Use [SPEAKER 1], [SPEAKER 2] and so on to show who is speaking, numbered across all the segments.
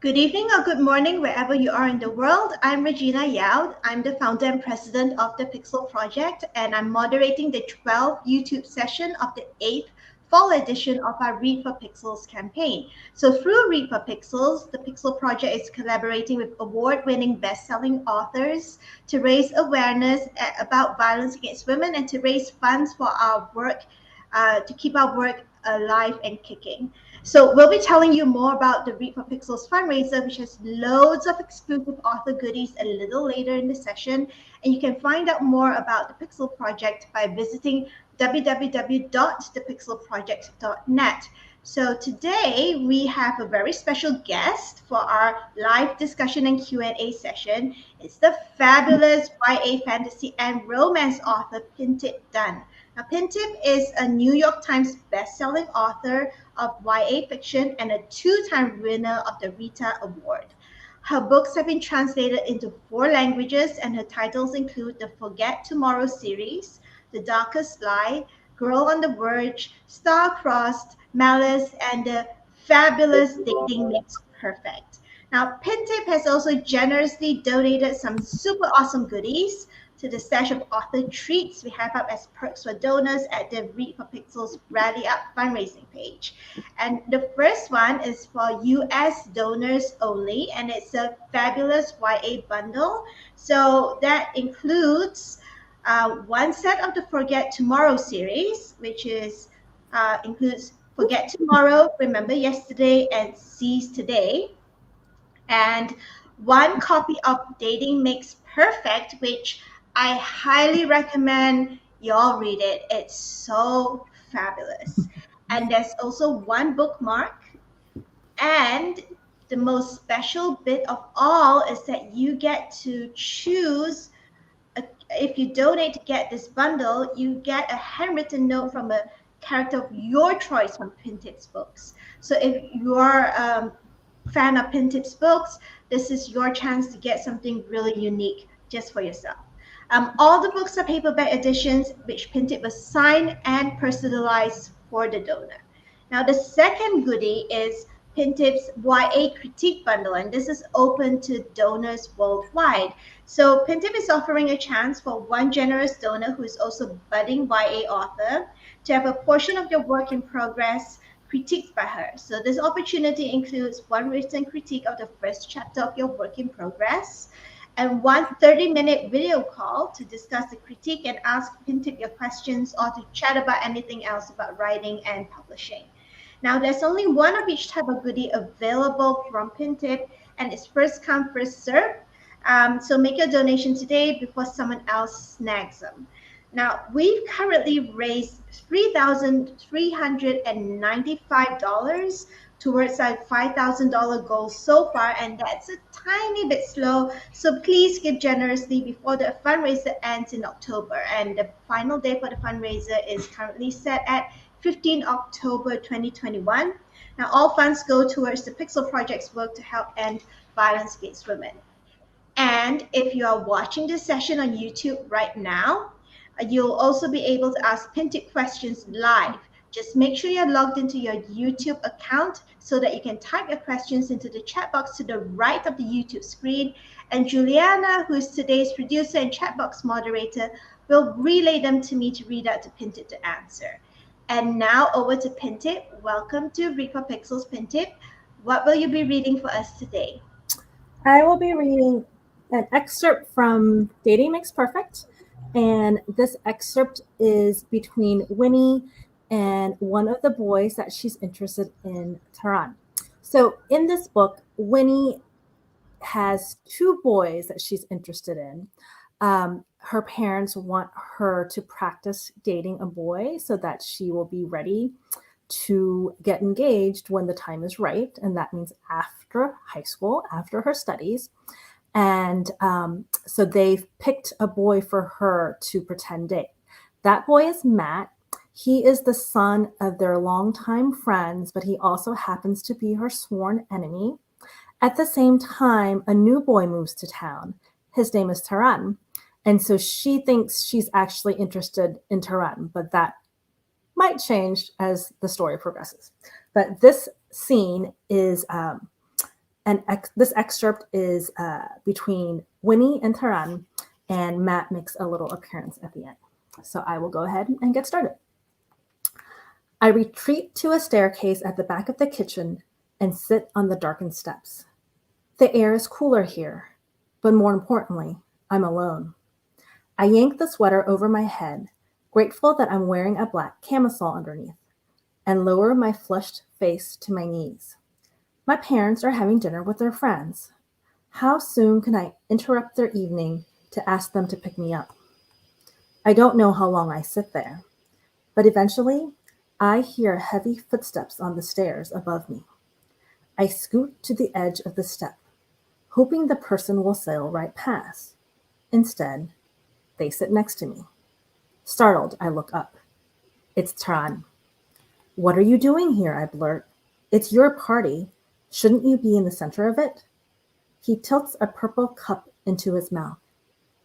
[SPEAKER 1] Good evening or good morning, wherever you are in the world. I'm Regina Yao. I'm the founder and president of the Pixel Project, and I'm moderating the 12th YouTube session of the 8th fall edition of our Read for Pixels campaign. So through Read for Pixels, the Pixel Project is collaborating with award-winning best-selling authors to raise awareness about violence against women and to raise funds for our work, to keep our work alive and kicking. So we'll be telling you more about the Read for Pixels fundraiser, which has loads of exclusive author goodies a little later in the session. And you can find out more about the Pixel Project by visiting www.thepixelproject.net. So today we have a very special guest for our live discussion and Q&A session. It's the fabulous YA fantasy and romance author Pintip Dunn. Now, Pintip is a New York Times bestselling author of YA fiction and a two-time winner of the Rita Award. Her books have been translated into 4 languages, and her titles include the Forget Tomorrow series, The Darkest Lie, Girl on the Verge, Star-Crossed, Malice, and the fabulous Dating Makes Perfect. Now, Pintip has also generously donated some super awesome goodies to the stash of author treats we have up as perks for donors at the Read for Pixels Rally Up fundraising page. And the first one is for US donors only, and it's a fabulous YA bundle. So that includes one set of the Forget Tomorrow series, which includes Forget Tomorrow, Remember Yesterday, and Seize Today. And one copy of Dating Makes Perfect, which I highly recommend y'all read it. It's so fabulous. And there's also one bookmark. And the most special bit of all is that you get to choose, if you donate to get this bundle, you get a handwritten note from a character of your choice from Pintip's books. So if you're fan of Pintip's books, this is your chance to get something really unique just for yourself. All the books are paperback editions, which Pintip will sign and personalize for the donor. Now, the second goodie is Pintip's YA Critique Bundle, and this is open to donors worldwide. So Pintip is offering a chance for one generous donor who is also a budding YA author to have a portion of your work in progress critiqued by her. So this opportunity includes one written critique of the first chapter of your work in progress and one 30-minute video call to discuss the critique and ask Pintip your questions or to chat about anything else about writing and publishing. Now, there's only one of each type of goodie available from Pintip, and it's first come, first serve. So make your donation today before someone else snags them. Now, we've currently raised $3,395 towards our $5,000 goal so far, and that's a tiny bit slow. So please give generously before the fundraiser ends in October. And the final day for the fundraiser is currently set at 15 October 2021. Now, all funds go towards the Pixel Project's work to help end violence against women. And if you are watching this session on YouTube right now, you'll also be able to ask Pintip questions live. Just make sure you're logged into your YouTube account so that you can type your questions into the chat box to the right of the YouTube screen. And Juliana, who is today's producer and chat box moderator, will relay them to me to read out to Pintip to answer. And now over to Pintip. Welcome to Read for Pixels, Pintip. What will you be reading for us today?
[SPEAKER 2] I will be reading an excerpt from Dating Makes Perfect. And this excerpt is between Winnie and one of the boys that she's interested in, Taran. So in this book, Winnie has 2 boys that she's interested in. Her parents want her to practice dating a boy so that she will be ready to get engaged when the time is right. And that means after high school, after her studies. And so they've picked a boy for her to pretend date. That boy is Matt. He is the son of their longtime friends, but he also happens to be her sworn enemy. At the same time, a new boy moves to town. His name is Taran. And so she thinks she's actually interested in Taran, but that might change as the story progresses. But this scene is And this excerpt is between Winnie and Taran, and Matt makes a little appearance at the end. So I will go ahead and get started. I retreat to a staircase at the back of the kitchen and sit on the darkened steps. The air is cooler here, but more importantly, I'm alone. I yank the sweater over my head, grateful that I'm wearing a black camisole underneath, and lower my flushed face to my knees. My parents are having dinner with their friends. How soon can I interrupt their evening to ask them to pick me up? I don't know how long I sit there, but eventually I hear heavy footsteps on the stairs above me. I scoot to the edge of the step, hoping the person will sail right past. Instead, they sit next to me. Startled, I look up. It's Tran. What are you doing here? I blurt. It's your party. Shouldn't you be in the center of it? He tilts a purple cup into his mouth.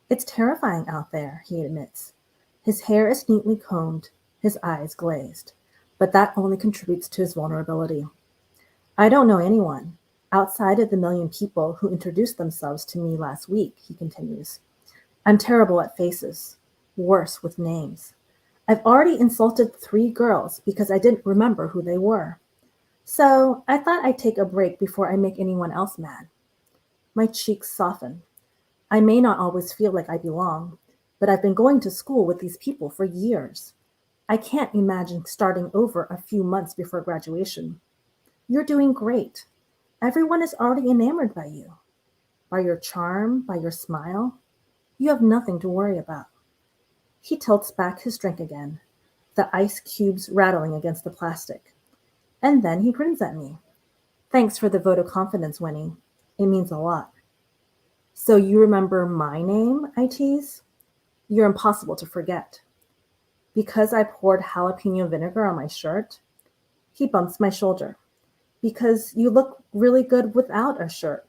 [SPEAKER 2] It's terrifying out there, he admits. His hair is neatly combed, his eyes glazed, but that only contributes to his vulnerability. I don't know anyone, outside of the million people who introduced themselves to me last week, he continues. I'm terrible at faces, worse with names. I've already insulted 3 girls because I didn't remember who they were. So I thought I'd take a break before I make anyone else mad. My cheeks soften. I may not always feel like I belong, but I've been going to school with these people for years. I can't imagine starting over a few months before graduation. You're doing great. Everyone is already enamored by you. By your charm, by your smile. You have nothing to worry about. He tilts back his drink again, the ice cubes rattling against the plastic. And then he grins at me. Thanks for the vote of confidence, Winnie. It means a lot. So you remember my name, I tease? You're impossible to forget. Because I poured jalapeno vinegar on my shirt? He bumps my shoulder. Because you look really good without a shirt.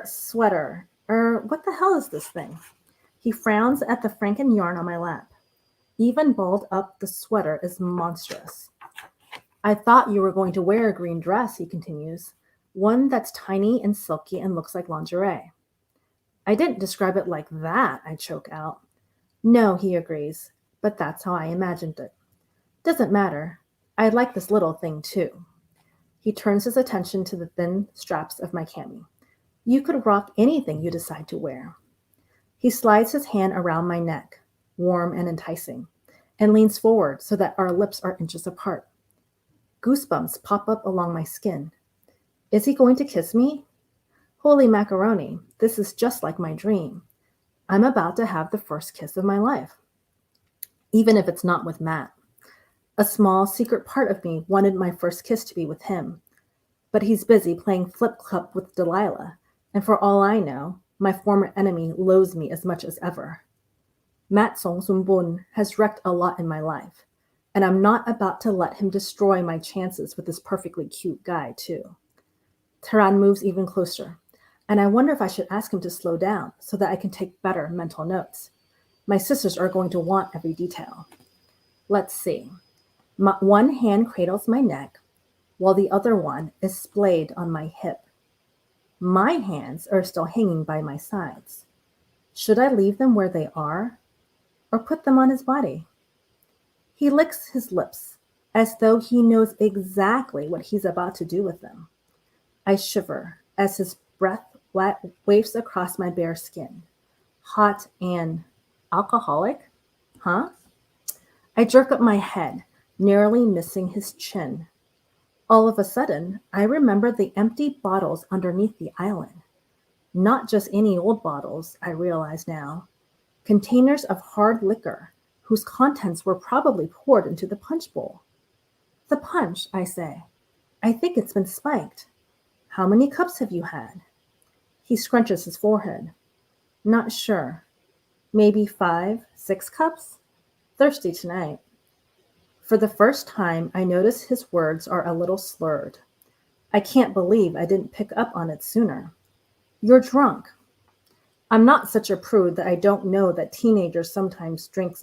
[SPEAKER 2] Sweater. What the hell is this thing? He frowns at the Franken yarn on my lap. Even balled up, the sweater is monstrous. I thought you were going to wear a green dress, he continues. One that's tiny and silky and looks like lingerie. I didn't describe it like that, I choke out. No, he agrees, but that's how I imagined it. Doesn't matter. I like this little thing too. He turns his attention to the thin straps of my cami. You could rock anything you decide to wear. He slides his hand around my neck, warm and enticing, and leans forward so that our lips are inches apart. Goosebumps pop up along my skin. Is he going to kiss me? Holy macaroni, this is just like my dream. I'm about to have the first kiss of my life. Even if it's not with Matt. A small, secret part of me wanted my first kiss to be with him. But he's busy playing flip cup with Delilah, and for all I know, my former enemy loathes me as much as ever. Matt Song Sumbun has wrecked a lot in my life, and I'm not about to let him destroy my chances with this perfectly cute guy, too. Taran moves even closer, and I wonder if I should ask him to slow down so that I can take better mental notes. My sisters are going to want every detail. Let's see. One hand cradles my neck, while the other one is splayed on my hip. My hands are still hanging by my sides. Should I leave them where they are, or put them on his body? He licks his lips, as though he knows exactly what he's about to do with them. I shiver as his breath waves across my bare skin. Hot and alcoholic? Huh? I jerk up my head, narrowly missing his chin. All of a sudden, I remember the empty bottles underneath the island. Not just any old bottles, I realize now. Containers of hard liquor, whose contents were probably poured into the punch bowl. The punch, I say. I think it's been spiked. How many cups have you had? He scrunches his forehead. Not sure. Maybe 5, 6 cups? Thirsty tonight. For the first time, I notice his words are a little slurred. I can't believe I didn't pick up on it sooner. You're drunk. I'm not such a prude that I don't know that teenagers sometimes drink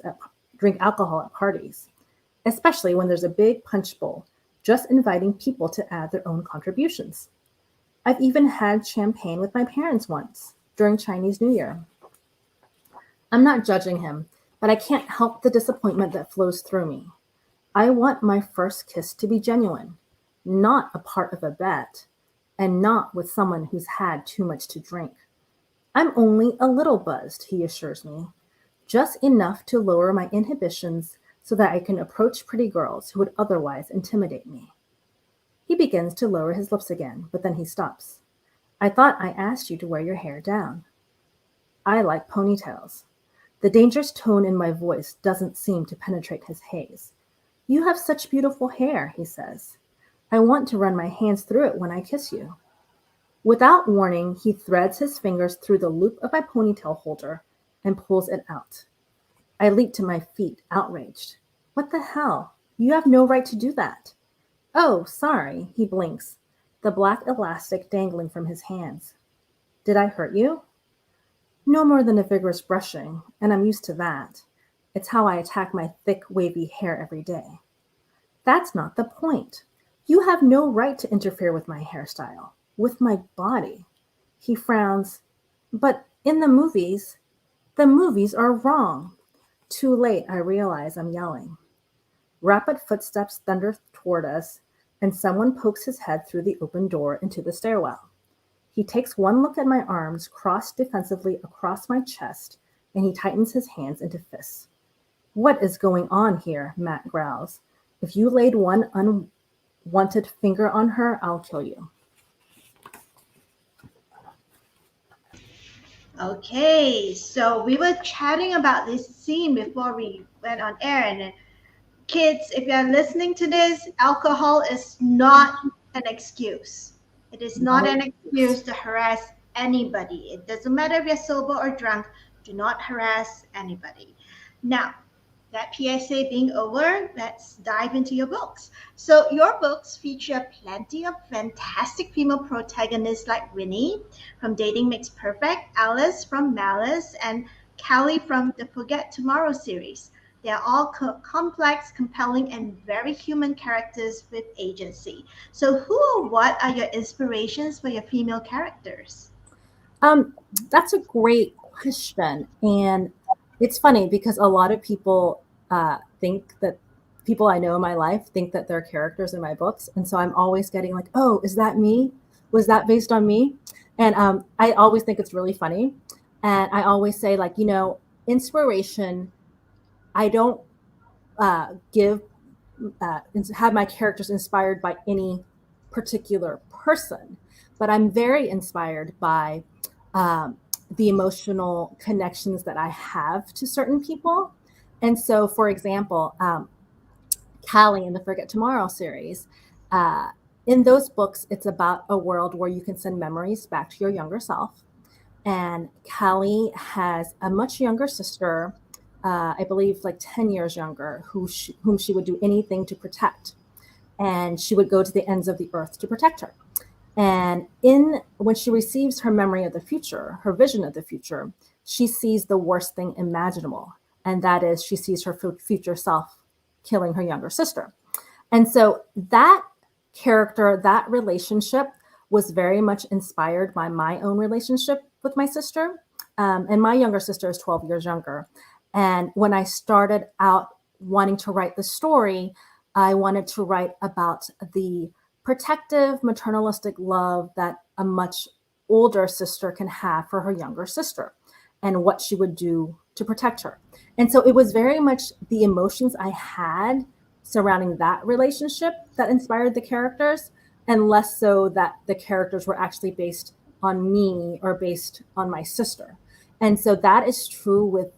[SPEAKER 2] alcohol at parties, especially when there's a big punch bowl, just inviting people to add their own contributions. I've even had champagne with my parents once during Chinese New Year. I'm not judging him, but I can't help the disappointment that flows through me. I want my first kiss to be genuine, not a part of a bet, and not with someone who's had too much to drink. I'm only a little buzzed, he assures me, just enough to lower my inhibitions so that I can approach pretty girls who would otherwise intimidate me. He begins to lower his lips again, but then he stops. I thought I asked you to wear your hair down. I like ponytails. The dangerous tone in my voice doesn't seem to penetrate his haze. You have such beautiful hair, he says. I want to run my hands through it when I kiss you. Without warning, he threads his fingers through the loop of my ponytail holder and pulls it out. I leap to my feet, outraged. What the hell? You have no right to do that. Oh, sorry, he blinks, the black elastic dangling from his hands. Did I hurt you? No more than a vigorous brushing, and I'm used to that. It's how I attack my thick, wavy hair every day. That's not the point. You have no right to interfere with my hairstyle, with my body. He frowns. But in the movies are wrong. Too late, I realize I'm yelling. Rapid footsteps thunder toward us, and someone pokes his head through the open door into the stairwell. He takes one look at my arms crossed defensively across my chest, and he tightens his hands into fists. What is going on here? Matt growls. If you laid one unwanted finger on her, I'll kill you.
[SPEAKER 1] Okay, so we were chatting about this scene before we went on air, and kids, if you're listening to this, alcohol is not an excuse. It is not
[SPEAKER 2] No
[SPEAKER 1] an
[SPEAKER 2] excuse.
[SPEAKER 1] excuse to harass anybody. It doesn't matter if you're sober or drunk, do not harass anybody. Now, that PSA being over, let's dive into your books. So, your books feature plenty of fantastic female protagonists like Winnie from Dating Makes Perfect, Alice from Malice, and Callie from the Forget Tomorrow series. They are all complex, compelling, and very human characters with agency. So, who or what are your inspirations for your female characters?
[SPEAKER 2] Um, that's a great question. And it's funny because a lot of people think that people I know in my life think that they're characters in my books. And so I'm always getting like, oh, is that me? Was that based on me? And I always think it's really funny. And I always say, like, inspiration, I don't give have my characters inspired by any particular person, but I'm very inspired by the emotional connections that I have to certain people. And so, for example, Callie in the Forget Tomorrow series, uh, in those books, it's about a world where you can send memories back to your younger self. And Callie has a much younger sister, I believe like 10 years younger, whom she would do anything to protect. And she would go to the ends of the earth to protect her. And in when she receives her memory of the future, her vision of the future, she sees the worst thing imaginable. And that is, she sees her future self killing her younger sister. And so that character, that relationship was very much inspired by my own relationship with my sister. And my younger sister is 12 years younger. And when I started out wanting to write the story, I wanted to write about the protective, maternalistic love that a much older sister can have for her younger sister and what she would do to protect her. And so it was very much the emotions I had surrounding that relationship that inspired the characters, and less so that the characters were actually based on me or based on my sister. And so that is true with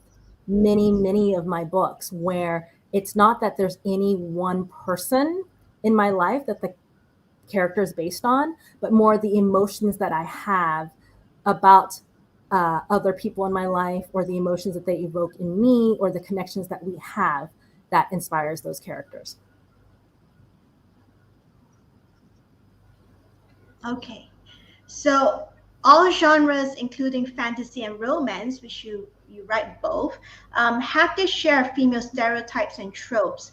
[SPEAKER 2] many, many of my books, where it's not that there's any one person in my life that the character is based on, but more the emotions that I have about other people in my life, or the emotions that they evoke in me, or the connections that we have that inspires those characters.
[SPEAKER 1] Okay. So all genres, including fantasy and romance, which you write both, have their share of female stereotypes and tropes.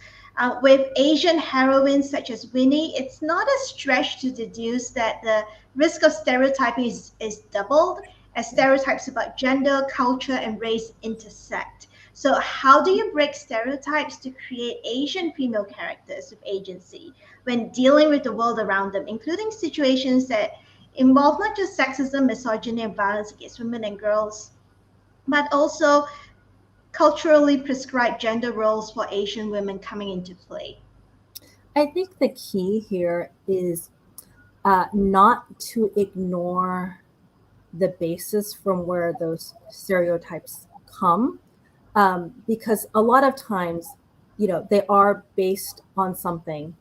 [SPEAKER 1] With Asian heroines such as Winnie, it's not a stretch to deduce that the risk of stereotyping is doubled as stereotypes about gender, culture, and race intersect. So, how do you break stereotypes to create Asian female characters with agency when dealing with the world around them, including situations that involve not just sexism, misogyny, and violence against women and girls, but also culturally prescribed gender roles for Asian women coming into play?
[SPEAKER 2] I think the key here is not to ignore the basis from where those stereotypes come, because a lot of times, they are based on something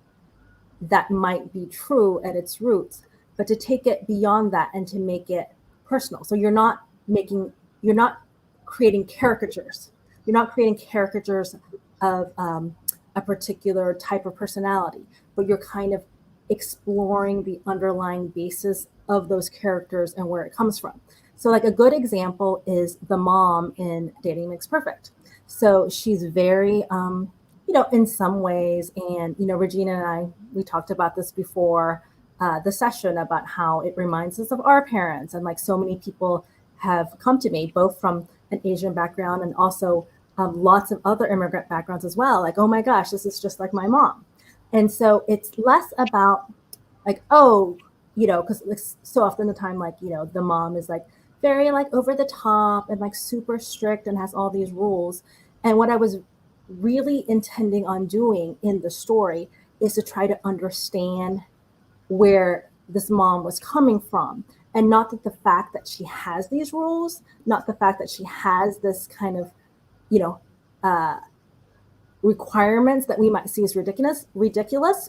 [SPEAKER 2] that might be true at its roots, but to take it beyond that and to make it personal. So you're not creating caricatures. You're not creating caricatures of a particular type of personality, but you're kind of exploring the underlying basis of those characters and where it comes from. So, like a good example is the mom in Dating Makes Perfect. So she's very, in some ways, and Regina and I, we talked about this before the session about how it reminds us of our parents, and like so many people have come to me, both from an Asian background and also lots of other immigrant backgrounds as well. Like, oh my gosh, this is just like my mom. And so it's less about like, oh, because so often the time, like, the mom is like very like over the top and like super strict and has all these rules. And what I was really intending on doing in the story is to try to understand where this mom was coming from, and not that the fact that she has these rules, not the fact that she has this kind of, you know, uh, requirements that we might see as ridiculous,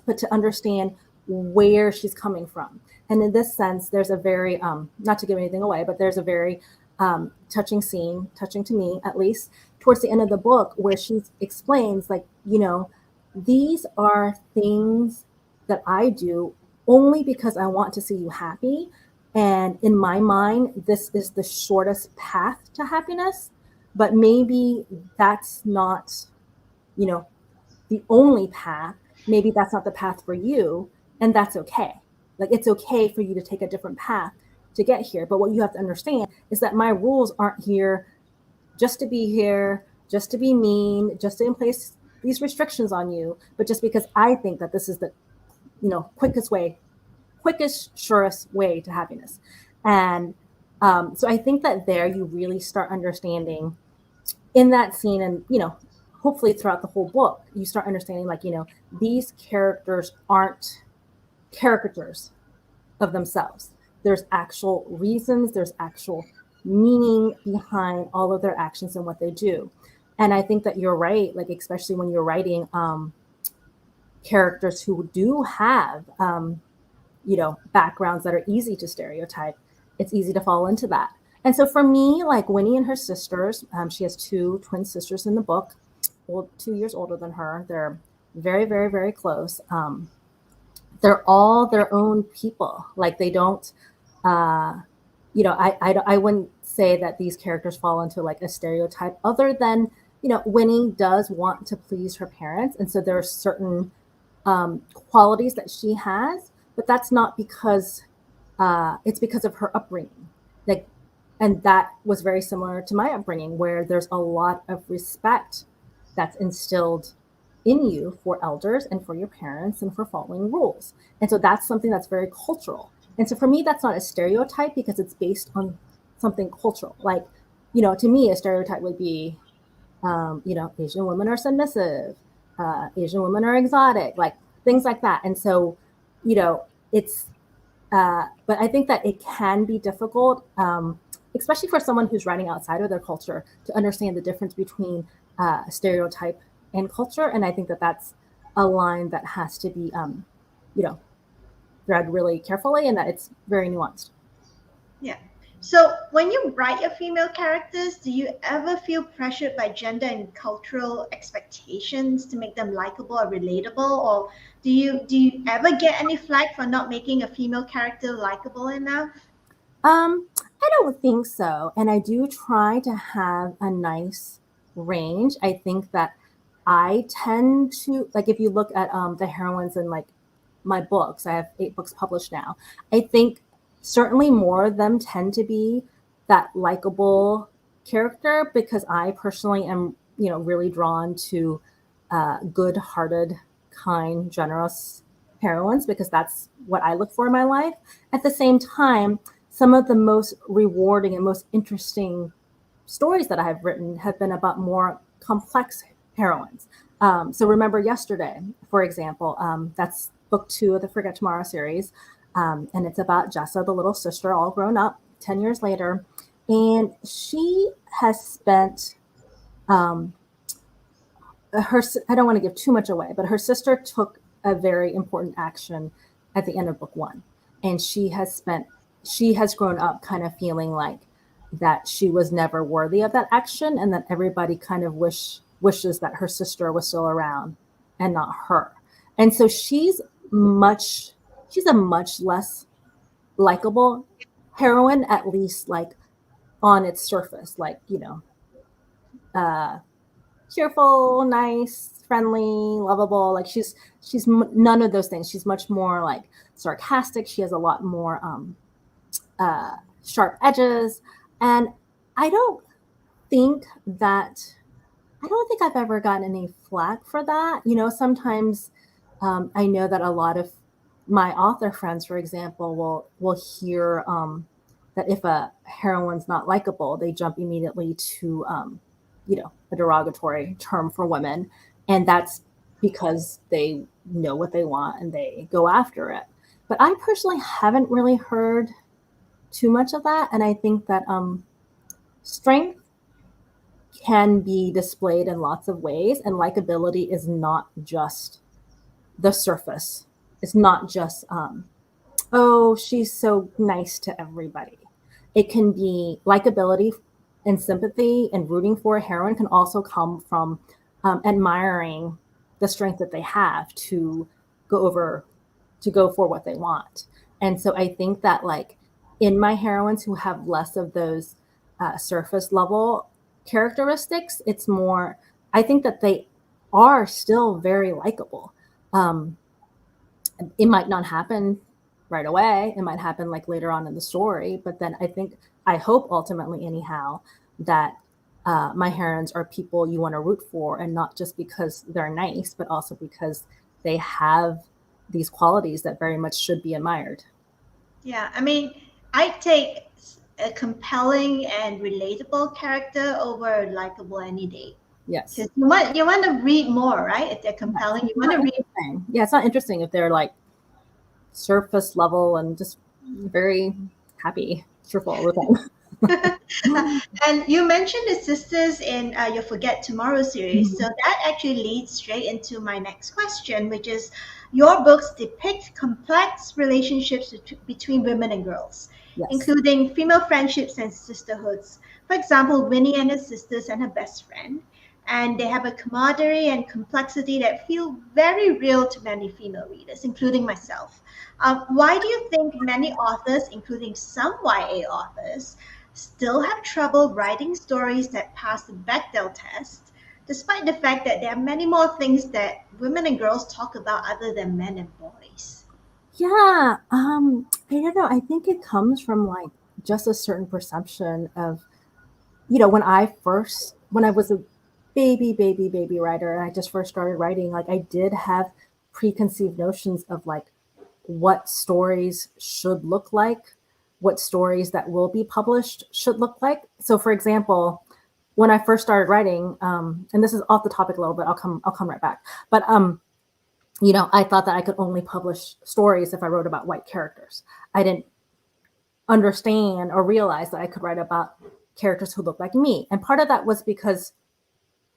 [SPEAKER 2] but to understand where she's coming from. And in this sense, there's a very, not to give anything away, but there's a very touching scene, touching to me at least, towards the end of the book, where she explains, like, these are things that I do only because I want to see you happy. And in my mind, this is the shortest path to happiness, but maybe that's not, you know, the only path. Maybe that's not the path for you, and that's okay. Like, it's okay for you to take a different path to get here. But what you have to understand is that my rules aren't here, just to be mean, just to place these restrictions on you, but just because I think that this is the, quickest, surest way to happiness. And so I think that there you really start understanding in that scene, and hopefully throughout the whole book, you start understanding, like, these characters aren't caricatures of themselves. There's actual reasons, there's actual meaning behind all of their actions and what they do. And I think that you're right, like, especially when you're writing characters who do have backgrounds that are easy to stereotype, it's easy to fall into that. And so for me, like Winnie and her sisters, she has two twin sisters in the book, 2 years older than her. They're very, very, very close. They're all their own people. Like, they don't, I wouldn't say that these characters fall into like a stereotype, other than, Winnie does want to please her parents. And so there are certain qualities that she has, but that's not because it's because of her upbringing. Like, and that was very similar to my upbringing, where there's a lot of respect that's instilled in you for elders and for your parents and for following rules. And so that's something that's very cultural. And so for me, that's not a stereotype because it's based on something cultural. Like, to me, a stereotype would be, Asian women are submissive, Asian women are exotic, like things like that. And so, it's, but I think that it can be difficult, especially for someone who's writing outside of their culture, to understand the difference between stereotype and culture. And I think that that's a line that has to be, read really carefully, and that it's very nuanced.
[SPEAKER 1] Yeah. So when you write your female characters, do you ever feel pressured by gender and cultural expectations to make them likable or relatable? Or do you ever get any flack for not making a female character likable enough?
[SPEAKER 2] I don't think so. And I do try to have a nice range. I think that I tend to like, if you look at the heroines in like my books, I have 8 books published now. I think certainly more of them tend to be that likable character because I personally am, really drawn to good-hearted, kind, generous heroines because that's what I look for in my life. At the same time, some of the most rewarding and most interesting stories that I have written have been about more complex heroines. So remember yesterday, for example, that's book 2 of the Forget Tomorrow series. And it's about Jessa, the little sister, all grown up 10 years later. And she has spent um, her, I don't want to give too much away, but her sister took a very important action at the end of book 1. And she has grown up kind of feeling like that she was never worthy of that action and that everybody kind of wishes that her sister was still around and not her. And so she's a much less likable heroine, at least like on its surface, like, uh, cheerful, nice, friendly, lovable. Like she's none of those things. She's much more like sarcastic. She has a lot more sharp edges, and I don't think that I don't think I've ever gotten any flack for that. Sometimes I know that a lot of my author friends, for example, will hear that if a heroine's not likable, they jump immediately to a derogatory term for women, and that's because they know what they want and they go after it. But I personally haven't really heard too much of that, and I think that strength can be displayed in lots of ways, and likability is not just the surface. It's not just oh, she's so nice to everybody. It can be likability and sympathy and rooting for a heroine can also come from admiring the strength that they have go over to go for what they want. And so I think that like in my heroines who have less of those surface level characteristics, it's more, I think that they are still very likable. Um, it might not happen right away. It might happen like later on in the story, but then I hope ultimately anyhow that my heroines are people you want to root for, and not just because they're nice, but also because they have these qualities that very much should be admired.
[SPEAKER 1] Yeah, I mean, I take a compelling and relatable character over likable any day.
[SPEAKER 2] Yes.
[SPEAKER 1] Because you want to read more, right? If they're
[SPEAKER 2] Yes.
[SPEAKER 1] compelling, you
[SPEAKER 2] It's
[SPEAKER 1] want
[SPEAKER 2] not
[SPEAKER 1] to read.
[SPEAKER 2] interesting. Yeah, it's not interesting if they're like surface level and just very happy, cheerful all the time.
[SPEAKER 1] And you mentioned the sisters in your Forget Tomorrow series, so that actually leads straight into my next question, which is your books depict complex relationships between women and girls,
[SPEAKER 2] Yes.
[SPEAKER 1] including female friendships and sisterhoods. For example, Winnie and her sisters and her best friend. And they have a camaraderie and complexity that feel very real to many female readers, including myself. Why do you think many authors, including some YA authors, still have trouble writing stories that pass the Bechdel test, despite the fact that there are many more things that women and girls talk about other than men and boys?
[SPEAKER 2] Yeah, I don't know. I think it comes from like just a certain perception of, when I was a baby writer and I just first started writing, like I did have preconceived notions of like what stories should look like, what stories that will be published should look like. So, for example, when I first started writing, and this is off the topic a little bit, I'll come right back. But I thought that I could only publish stories if I wrote about white characters. I didn't understand or realize that I could write about characters who look like me. And part of that was because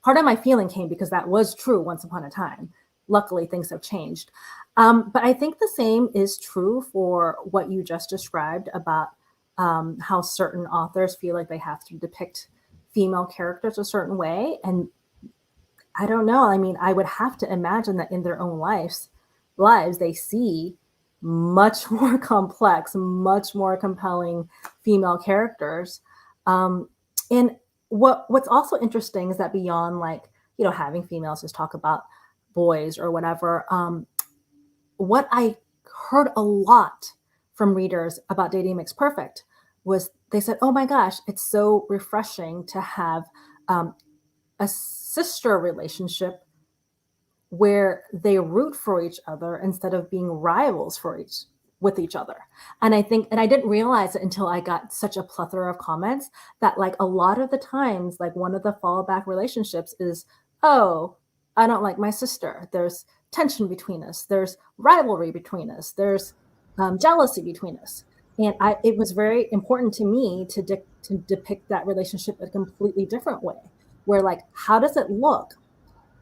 [SPEAKER 2] part of my feeling came because that was true once upon a time. Luckily, things have changed. But I think the same is true for what you just described about how certain authors feel like they have to depict female characters a certain way. And I don't know. I mean, I would have to imagine that in their own lives they see much more complex, much more compelling female characters. And what's also interesting is that beyond like having females just talk about boys or whatever. What I heard a lot from readers about Dating Makes Perfect was they said, "Oh my gosh, it's so refreshing to have um, a sister relationship where they root for each other instead of being rivals for each other." And I didn't realize it until I got such a plethora of comments that like a lot of the times, like one of the fallback relationships is, oh, I don't like my sister. There's tension between us. There's rivalry between us. There's jealousy between us. And it was very important to me to depict that relationship a completely different way, where like, how does it look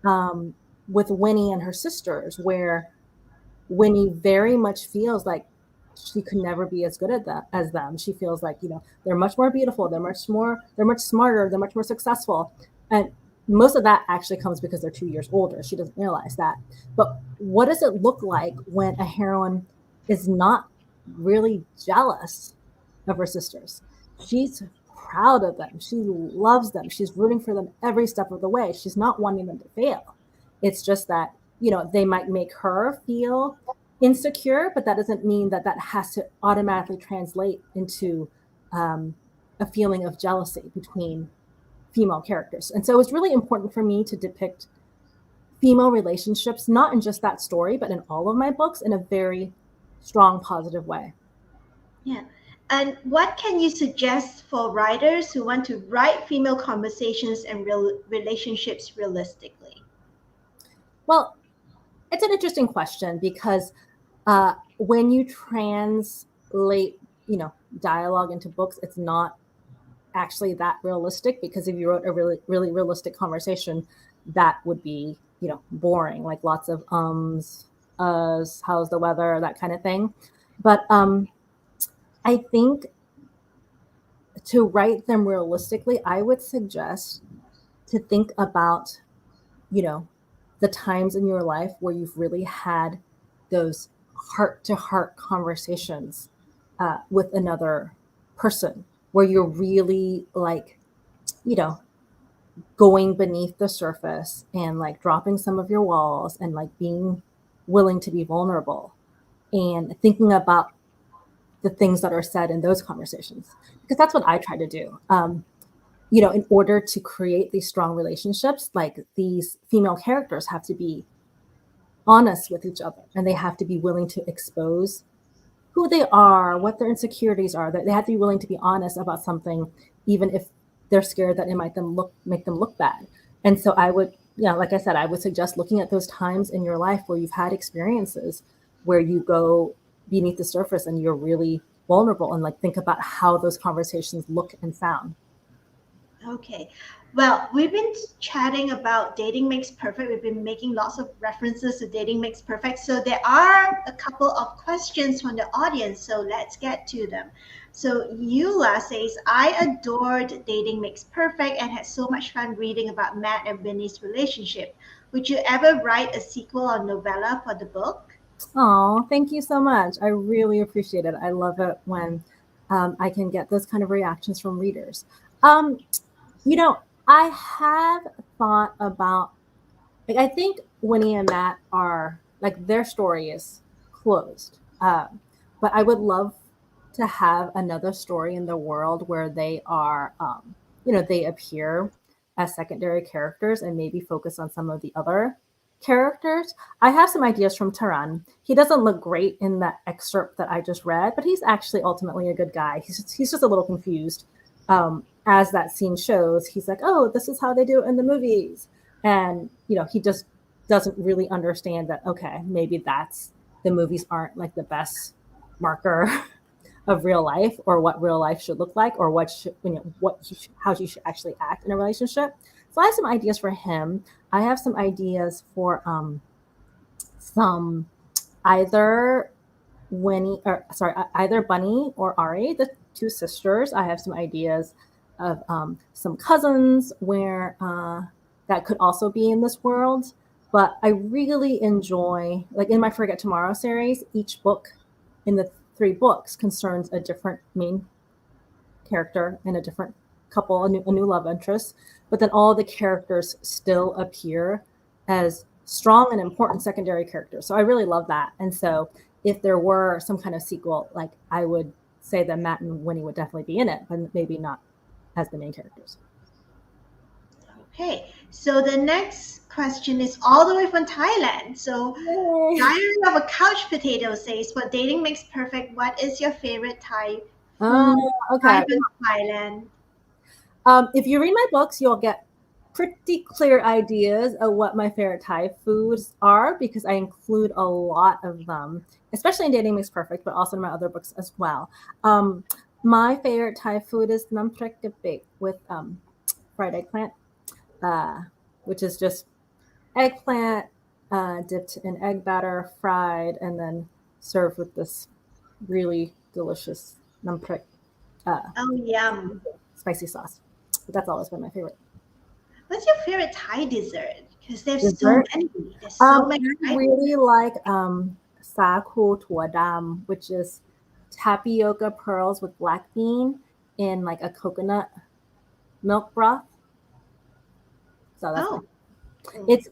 [SPEAKER 2] um, with Winnie and her sisters, where Winnie very much feels like she could never be as good at that as them. She feels like, they're much more beautiful, they're much smarter, they're much more successful. And most of that actually comes because they're 2 years older. She doesn't realize that. But what does it look like when a heroine is not really jealous of her sisters? She's proud of them. She loves them. She's rooting for them every step of the way. She's not wanting them to fail. It's just that, they might make her feel insecure, but that doesn't mean that that has to automatically translate into a feeling of jealousy between female characters. And so it was really important for me to depict female relationships, not in just that story, but in all of my books in a very strong, positive way.
[SPEAKER 1] Yeah. And what can you suggest for writers who want to write female conversations and relationships realistically?
[SPEAKER 2] Well, it's an interesting question because when you translate, dialogue into books, it's not actually that realistic, because if you wrote a really, really realistic conversation, that would be, boring, like lots of us, how's the weather, that kind of thing. But I think to write them realistically, I would suggest to think about, you know, the times in your life where you've really had those heart to heart conversations with another person, where you're really like, you know, going beneath the surface and like dropping some of your walls and like being willing to be vulnerable and thinking about the things that are said in those conversations, because that's what I try to do. In order to create these strong relationships, like these female characters have to be honest with each other, and they have to be willing to expose who they are, what their insecurities are. That they have to be willing to be honest about something, even if they're scared that it might make them look bad. And so I would, like I said, I would suggest looking at those times in your life where you've had experiences where you go beneath the surface and you're really vulnerable, and like think about how those conversations look and sound.
[SPEAKER 1] Okay. Well, we've been chatting about Dating Makes Perfect. We've been making lots of references to Dating Makes Perfect. So there are a couple of questions from the audience. So let's get to them. So Eula says, I adored Dating Makes Perfect and had so much fun reading about Matt and Vinny's relationship. Would you ever write a sequel or novella for the book?
[SPEAKER 2] Oh, thank you so much. I really appreciate it. I love it when I can get those kind of reactions from readers. Um, you know, I have thought about, like, I think Winnie and Matt are like, their story is closed. But I would love to have another story in the world where they are, they appear as secondary characters and maybe focus on some of the other characters. I have some ideas from Taran. He doesn't look great in that excerpt that I just read, but he's actually ultimately a good guy. He's just a little confused. As that scene shows, he's like, oh, this is how they do it in the movies. And, he just doesn't really understand that, okay, maybe the movies aren't like the best marker of real life, or what real life should look like, or how you should actually act in a relationship. So I have some ideas for him. I have some ideas for some either either Bunny or Ari, the two sisters. I have some ideas of some cousins where that could also be in this world. But I really enjoy, like in my Forget Tomorrow series, each book in the 3 books concerns a different main character in a different couple, a new love interest, but then all the characters still appear as strong and important secondary characters. So I really love that. And so if there were some kind of sequel, like I would say that Matt and Winnie would definitely be in it, but maybe not as the main characters.
[SPEAKER 1] Okay, so the next question is all the way from Thailand. So,
[SPEAKER 2] Yay.
[SPEAKER 1] Diary of a Couch Potato says, "What dating makes perfect? What is your favorite Thai
[SPEAKER 2] Uh,
[SPEAKER 1] food?
[SPEAKER 2] okay.
[SPEAKER 1] From Thailand."
[SPEAKER 2] If you read my books, you'll get pretty clear ideas of what my favorite Thai foods are, because I include a lot of them, especially in Dating Makes Perfect, but also in my other books as well. My favorite Thai food is nam prek kapik with fried eggplant, which is just eggplant dipped in egg batter, fried, and then served with this really delicious nam prek
[SPEAKER 1] Oh, yum.
[SPEAKER 2] spicy sauce. But that's always been my favorite.
[SPEAKER 1] What's your favorite Thai dessert? Because there's
[SPEAKER 2] Dessert?
[SPEAKER 1] so many. There's so many.
[SPEAKER 2] I really like saku tua dam, which is tapioca pearls with black bean in like a coconut milk broth. So that's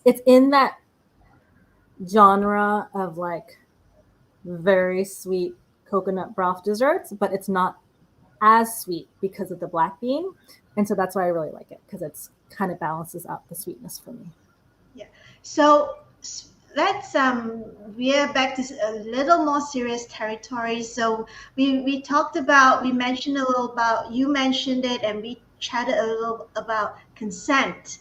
[SPEAKER 2] it's in that genre of like very sweet coconut broth desserts, but it's not as sweet because of the black bean. And so that's why I really like it, because it's kind of balances out the sweetness for me.
[SPEAKER 1] Yeah. So let's we're back to a little more serious territory. So we talked about, we mentioned a little about, you mentioned it, and we chatted a little about consent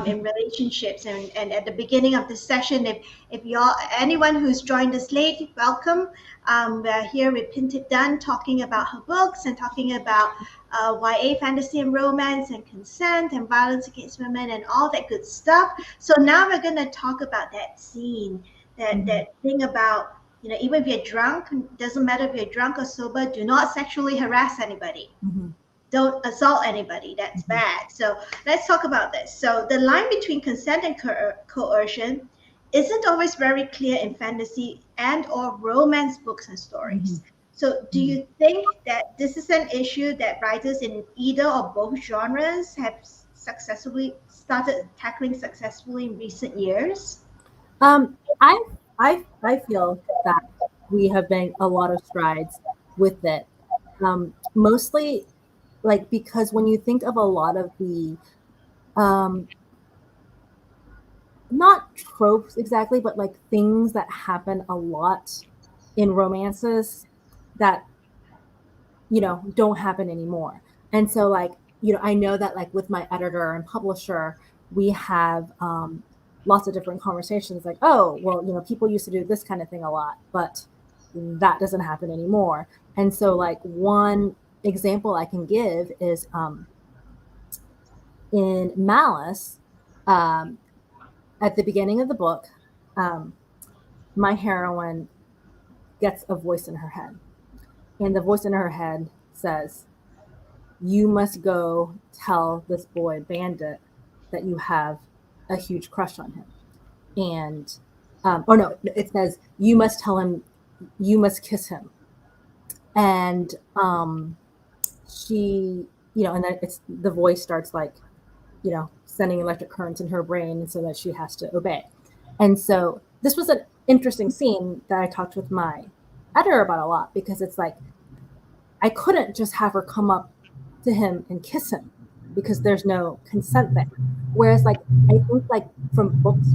[SPEAKER 1] in relationships. And at the beginning of the session, if y'all, anyone who's joined us late, welcome. We're here with Pintip Dunn talking about her books and talking about YA fantasy and romance and consent and violence against women and all that good stuff. So now we're going to talk about that scene, that thing about, you know, even if you're drunk, doesn't matter if you're drunk or sober, do not sexually harass anybody. Don't assault anybody. That's bad. So let's talk about this. So the line between consent and coercion isn't always very clear in fantasy and or romance books and stories. So do you think that this is an issue that writers in either or both genres have successfully started tackling successfully in recent years?
[SPEAKER 2] I feel that we have made a lot of strides with it. Mostly like, because when you think of a lot of the not tropes exactly, but like things that happen a lot in romances that, you know, don't happen anymore. And so like, you know, I know that like with my editor and publisher, we have lots of different conversations like, oh, well, you know, people used to do this kind of thing a lot, but that doesn't happen anymore. And so like one example I can give is in Malice, at the beginning of the book, my heroine gets a voice in her head. And the voice in her head says, you must go tell this boy Bandit that you have a huge crush on him. And, or no, it says, you must tell him, you must kiss him. And she, you know, and then it's, the voice starts like, you know, sending electric currents in her brain so that she has to obey. And so this was an interesting scene that I talked with my editor about a lot, because it's like, I couldn't just have her come up to him and kiss him because there's no consent there. Whereas like, I think like from books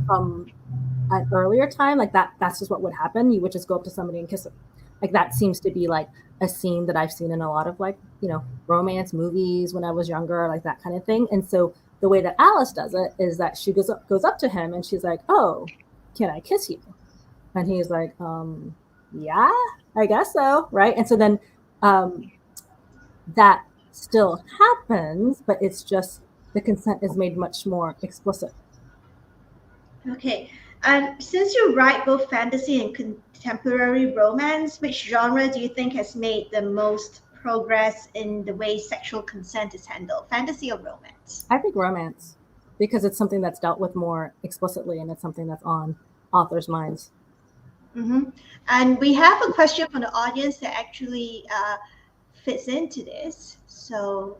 [SPEAKER 2] from an earlier time, like that's just what would happen. You would just go up to somebody and kiss them. Like that seems to be like a scene that I've seen in a lot of like, you know, romance movies when I was younger, like that kind of thing. And so the way that Alice does it is that she goes up to him and she's like, oh, can I kiss you? And he's like, yeah, I guess so. Right. And so then that still happens, but it's just the consent is made much more explicit.
[SPEAKER 1] Okay. And since you write both fantasy and contemporary romance, which genre do you think has made the most progress in the way sexual consent is handled, fantasy or romance?
[SPEAKER 2] I think romance, because it's something that's dealt with more explicitly and it's something that's on authors' minds.
[SPEAKER 1] And we have a question from the audience that actually fits into this. So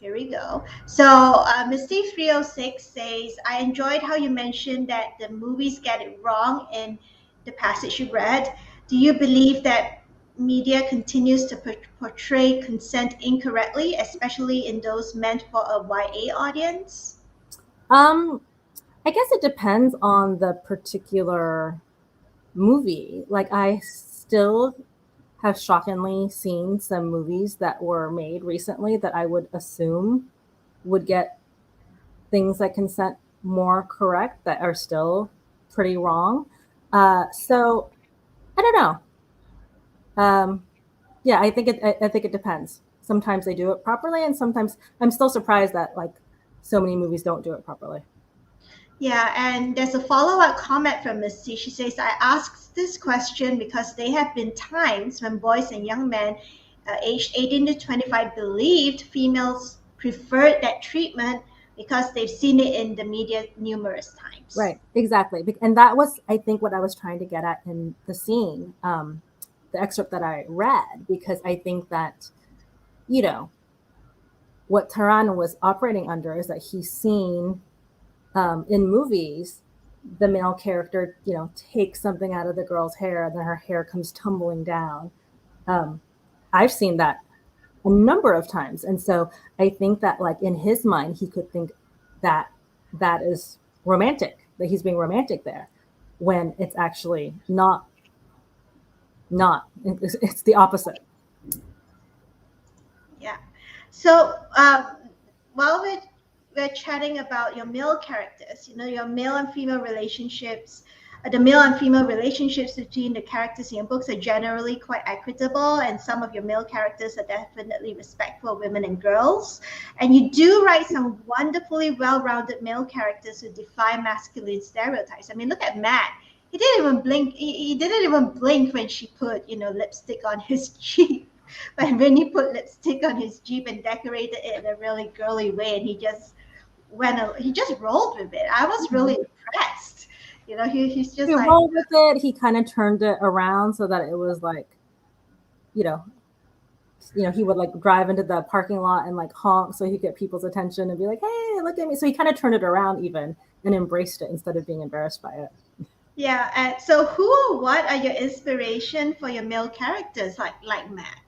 [SPEAKER 1] here we go. So, Misty 306 says, I enjoyed how you mentioned that the movies get it wrong in the passage you read. Do you believe that media continues to portray consent incorrectly, especially in those meant for a YA audience?
[SPEAKER 2] Um, I guess it depends on the particular movie. Like, I still have shockingly seen some movies that were made recently that I would assume would get things like consent more correct that are still pretty wrong. So I don't know. Yeah, I think it depends. Sometimes they do it properly, and sometimes I'm still surprised that like so many movies don't do it properly.
[SPEAKER 1] Yeah, and there's a follow-up comment from Misty. She says, I asked this question because there have been times when boys and young men aged 18 to 25 believed females preferred that treatment because they've seen it in the media numerous times.
[SPEAKER 2] Right, exactly. And that was, I think, what I was trying to get at in the scene, the excerpt that I read, because I think that, you know, what Taran was operating under is that he's seen in movies the male character, takes something out of the girl's hair and then her hair comes tumbling down. Um, I've seen that a number of times. And so I think that like in his mind, he could think that that is romantic, that he's being romantic there when it's actually not, it's the opposite.
[SPEAKER 1] Yeah. So while we're chatting about your male characters, your male and female relationships, the male and female relationships between the characters in your books are generally quite equitable, and some of your male characters are definitely respectful of women and girls. And you do write some wonderfully well-rounded male characters who defy masculine stereotypes. I mean, look at Matt. He didn't even blink. He didn't even blink when she put, lipstick on his cheek. But when he put lipstick on his Jeep and decorated it in a really girly way, and he just rolled with it. I was really impressed. He's just
[SPEAKER 2] He
[SPEAKER 1] like,
[SPEAKER 2] rolled with it. He kind of turned it around so that it was like, you know, he would like drive into the parking lot and like honk so he could get people's attention and be like, hey, look at me. So he kind of turned it around even and embraced it instead of being embarrassed by it.
[SPEAKER 1] yeah. So who or what are your inspiration for your male characters, like Matt?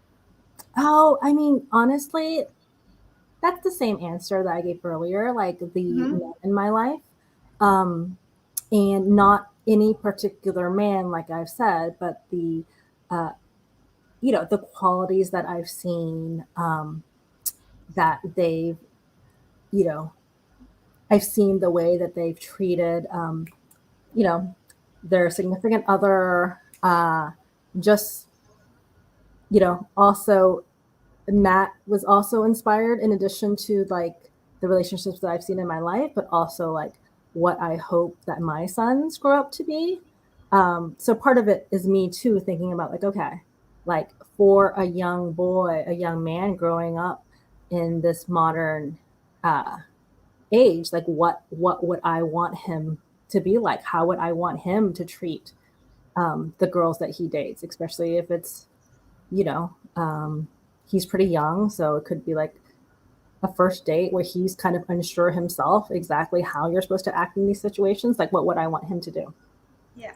[SPEAKER 2] Oh, I mean, honestly, that's the same answer that I gave earlier, like the
[SPEAKER 1] Mm-hmm.
[SPEAKER 2] men in my life. Um, and not any particular man, like I've said, but uh, the qualities that I've seen that they've, you know, I've seen the way that they've treated, you know, their significant other, just, also Matt was also inspired in addition to like the relationships that I've seen in my life, but also like what I hope that my sons grow up to be. So part of it is me too thinking about like, okay, like for a young boy, a young man growing up in this modern uh, age, like what would I want him to be like? How would I want him to treat the girls that he dates, especially if it's you know, um, he's pretty young, so it could be like a first date where he's kind of unsure himself exactly how you're supposed to act in these situations. Like, what would I want him to do?
[SPEAKER 1] Yeah.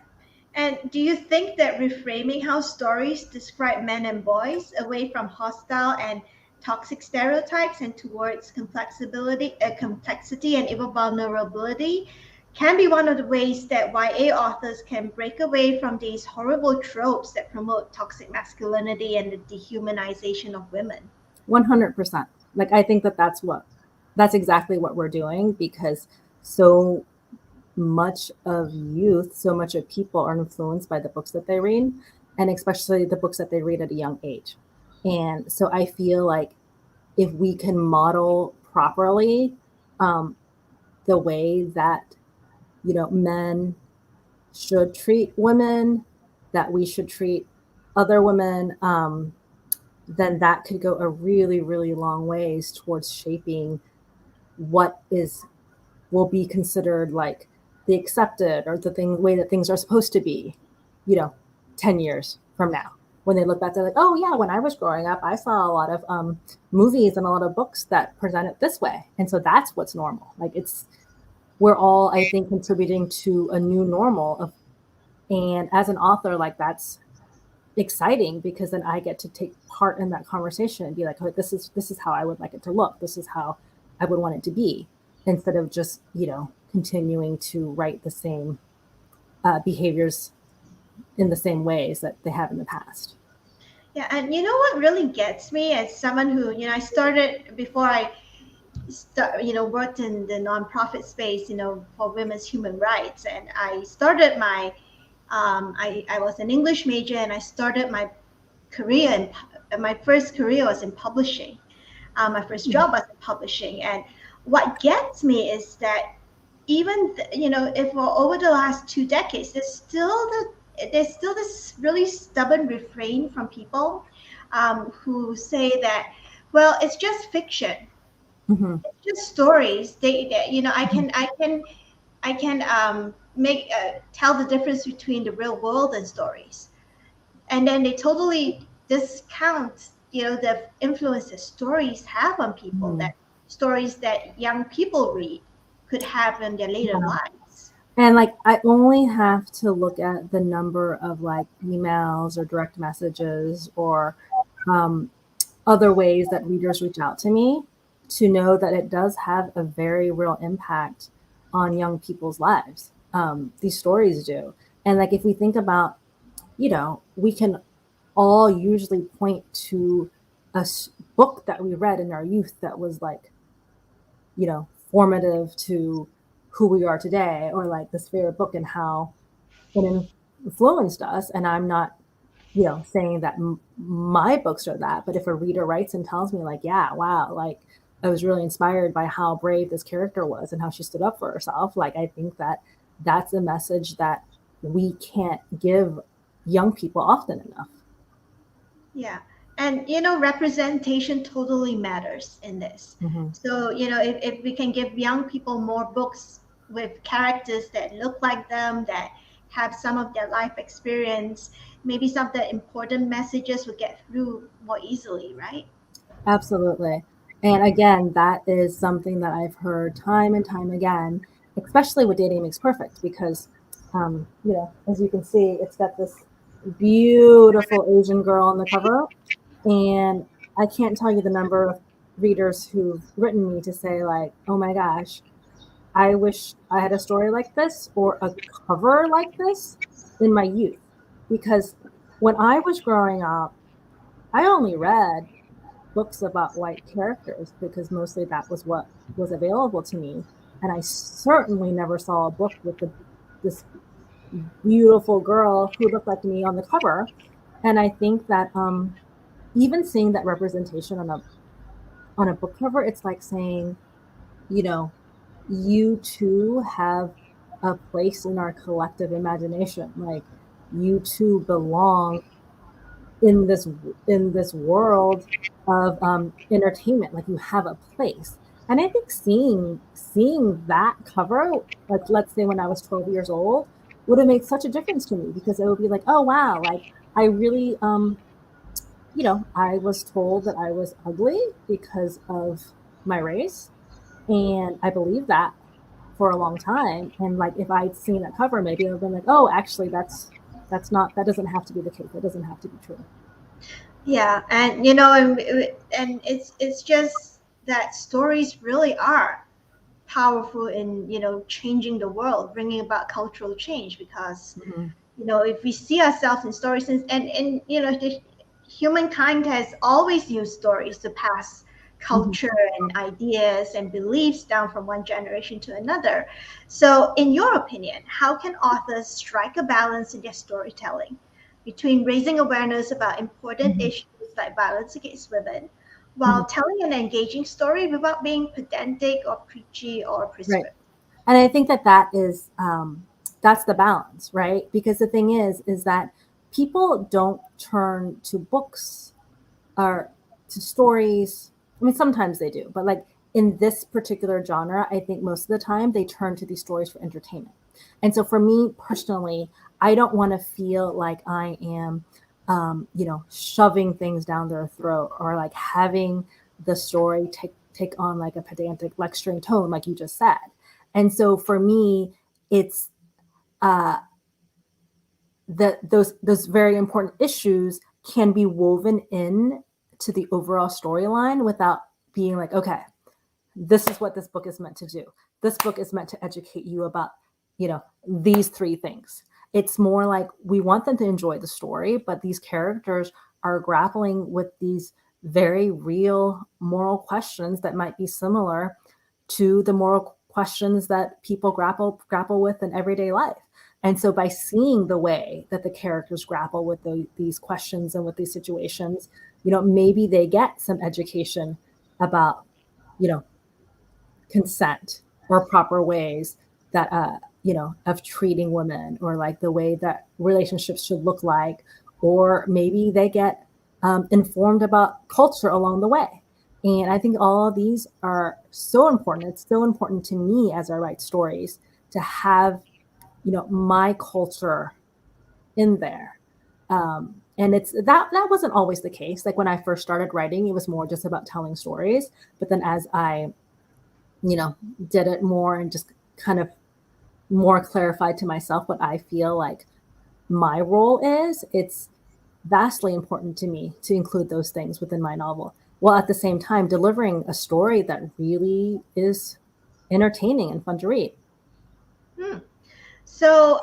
[SPEAKER 1] And do you think that reframing how stories describe men and boys away from hostile and toxic stereotypes and towards complexity and even vulnerability can be one of the ways that YA authors can break away from these horrible tropes that promote toxic masculinity and the dehumanization of women?
[SPEAKER 2] 100%. Like, I think that that's exactly what we're doing because so much of youth, so much of people are influenced by the books that they read, and especially the books that they read at a young age. And so I feel like if we can model properly um, the way that men should treat women, that we should treat other women, then that could go a really, really long ways towards shaping what is will be considered like the accepted or the way that things are supposed to be, you know, 10 years from now, when they look back, they're like, oh yeah, when I was growing up, I saw a lot of movies and a lot of books that present it this way. And so that's what's normal. Like we're all, I think, contributing to a new normal of, and as an author, like that's exciting because then I get to take part in that conversation and be like, oh, this is how I would like it to look. This is how I would want it to be, instead of just, continuing to write the same behaviors in the same ways that they have in the past.
[SPEAKER 1] Yeah, and you know what really gets me as someone who, I started before I worked in the nonprofit space, for women's human rights, and I started I was an English major, and I started my career my first career was in publishing. My first job was in publishing, and what gets me is that even if for over the last 2 decades, there's still this really stubborn refrain from people who say that, well, it's just fiction,
[SPEAKER 2] Mm-hmm.
[SPEAKER 1] it's just stories. I can make tell the difference between the real world and stories, and then they totally discount the influence that stories have on people,
[SPEAKER 2] Mm-hmm.
[SPEAKER 1] that stories that young people read could have in their later
[SPEAKER 2] Yeah.
[SPEAKER 1] lives.
[SPEAKER 2] And like, I only have to look at the number of like emails or direct messages or um, other ways that readers reach out to me to know that it does have a very real impact on young people's lives. These stories do. And like, if we think about, we can all usually point to a book that we read in our youth that was like, formative to who we are today, or like this favorite book and how it influenced us. And I'm not, saying that my books are that, but if a reader writes and tells me like, yeah, wow, like I was really inspired by how brave this character was and how she stood up for herself, like I think that that's a message that we can't give young people often enough.
[SPEAKER 1] Yeah. And representation totally matters in this.
[SPEAKER 2] Mm-hmm.
[SPEAKER 1] So, if we can give young people more books with characters that look like them, that have some of their life experience, maybe some of the important messages will get through more easily, right?
[SPEAKER 2] Absolutely. And again, that is something that I've heard time and time again, especially with Dating Makes Perfect, because, as you can see, it's got this beautiful Asian girl on the cover. And I can't tell you the number of readers who've written me to say, like, oh my gosh, I wish I had a story like this or a cover like this in my youth. Because when I was growing up, I only read books about white characters because mostly that was what was available to me. And I certainly never saw a book with this beautiful girl who looked like me on the cover. And I think that even seeing that representation on a book cover, it's like saying, you know, you too have a place in our collective imagination. Like you too belong in this world of entertainment. Like you have a place. And I think seeing that cover, like let's say when I was 12 years old, would have made such a difference to me, because it would be like, oh wow, like I really I was told that I was ugly because of my race, and I believed that for a long time. And like if I'd seen that cover, maybe I'd have been like, oh, actually that's not, that doesn't have to be the case. That doesn't have to be true.
[SPEAKER 1] Yeah, and and it's just that stories really are powerful in changing the world, bringing about cultural change, because
[SPEAKER 2] Mm-hmm.
[SPEAKER 1] if we see ourselves in stories, and humankind has always used stories to pass
[SPEAKER 2] Mm-hmm.
[SPEAKER 1] culture and ideas and beliefs down from one generation to another. So in your opinion, how can authors strike a balance in their storytelling between raising awareness about important
[SPEAKER 2] Mm-hmm.
[SPEAKER 1] issues like violence against women,
[SPEAKER 2] Mm-hmm.
[SPEAKER 1] while telling an engaging story without being pedantic or preachy or
[SPEAKER 2] Right.
[SPEAKER 1] prescriptive?
[SPEAKER 2] And I think that that's the balance, right? Because the thing is that people don't turn to books or to stories. I mean, sometimes they do, but like in this particular genre, I think most of the time they turn to these stories for entertainment. And so for me personally, I don't want to feel like I am shoving things down their throat, or like having the story take on like a pedantic lecturing tone, like you just said. And so for me, it's that those very important issues can be woven in to the overall storyline without being like, okay, this is what this book is meant to do. This book is meant to educate you about, these three things. It's more like we want them to enjoy the story, but these characters are grappling with these very real moral questions that might be similar to the moral questions that people grapple with in everyday life. And so by seeing the way that the characters grapple with these questions and with these situations, maybe they get some education about, you know, consent or proper ways that of treating women, or like the way that relationships should look like, or maybe they get informed about culture along the way. And I think all of these are so important. It's so important to me as I write stories to have my culture in there. And it's that wasn't always the case. Like when I first started writing, it was more just about telling stories. But then as I did it more and just kind of more clarified to myself what I feel like my role is, it's vastly important to me to include those things within my novel, while at the same time delivering a story that really is entertaining and fun to read.
[SPEAKER 1] Hmm. So,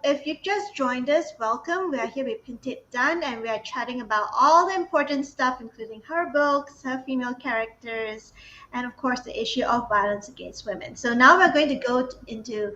[SPEAKER 1] if you just joined us, welcome. We are here with Pintip Dunn, and we are chatting about all the important stuff, including her books, her female characters, and of course, the issue of violence against women. So now we're going to go into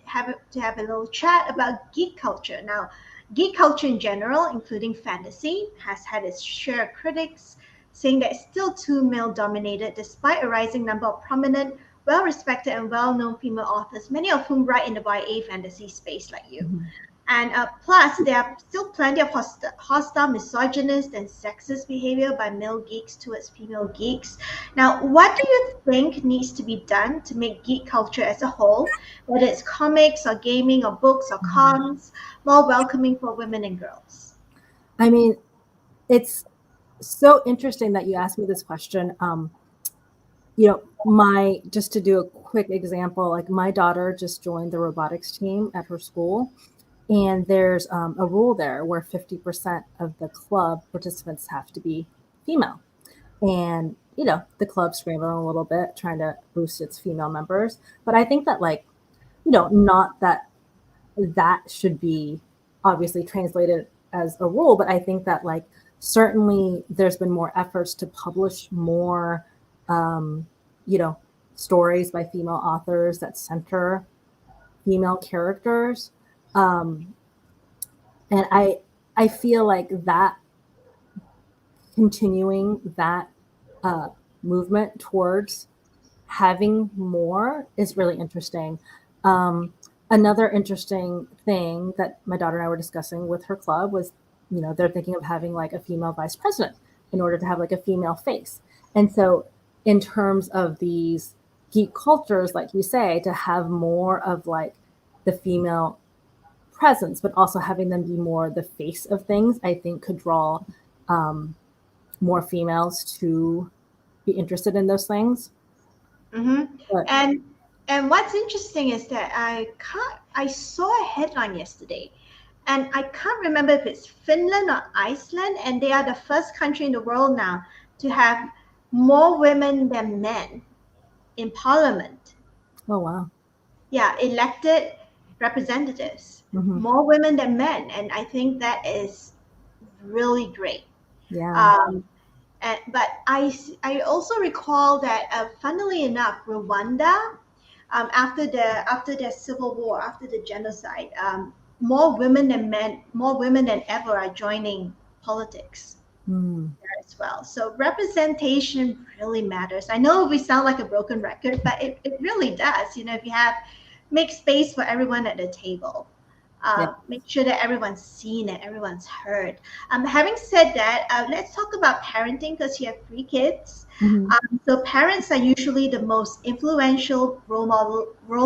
[SPEAKER 1] have a little chat about geek culture. Now, geek culture in general, including fantasy, has had its share of critics saying that it's still too male-dominated, despite a rising number of prominent, well-respected and well-known female authors, many of whom write in the YA fantasy space like you.
[SPEAKER 2] Mm-hmm.
[SPEAKER 1] And plus, there are still plenty of hostile, misogynist, and sexist behavior by male geeks towards female geeks. Now, what do you think needs to be done to make geek culture as a whole, whether it's comics or gaming or books or cons, more welcoming for women and girls?
[SPEAKER 2] I mean, it's so interesting that you asked me this question. Just to do a quick example, like my daughter just joined the robotics team at her school, and there's a rule there where 50% of the club participants have to be female. And, the club's scrambling a little bit, trying to boost its female members. But I think that, like, not that should be obviously translated as a rule, but I think that, like, certainly there's been more efforts to publish more, um, stories by female authors that center female characters. Um, and I feel like that continuing that movement towards having more is really interesting. Another interesting thing that my daughter and I were discussing with her club was, they're thinking of having like a female vice president in order to have like a female face. And so in terms of these geek cultures, like you say, to have more of like the female presence, but also having them be more the face of things, I think could draw more females to be interested in those things.
[SPEAKER 1] Mm-hmm.
[SPEAKER 2] But
[SPEAKER 1] And what's interesting is that I saw a headline yesterday, and I can't remember if it's Finland or Iceland, and they are the first country in the world now to have more women than men in parliament.
[SPEAKER 2] oh wow.
[SPEAKER 1] Yeah, elected representatives,
[SPEAKER 2] Mm-hmm.
[SPEAKER 1] more women than men, and I think that is really great.
[SPEAKER 2] Yeah.
[SPEAKER 1] Um, but I also recall that, funnily enough, Rwanda, after the civil war, after the genocide, more women than ever are joining politics
[SPEAKER 2] Mm.
[SPEAKER 1] there as well. So representation really matters. I know we sound like a broken record, but it really does. If you make space for everyone at the table.
[SPEAKER 2] Yeah.
[SPEAKER 1] Make sure that everyone's seen and everyone's heard. Having said that, let's talk about parenting, because you have 3 kids.
[SPEAKER 2] Mm-hmm.
[SPEAKER 1] So parents are usually the most influential role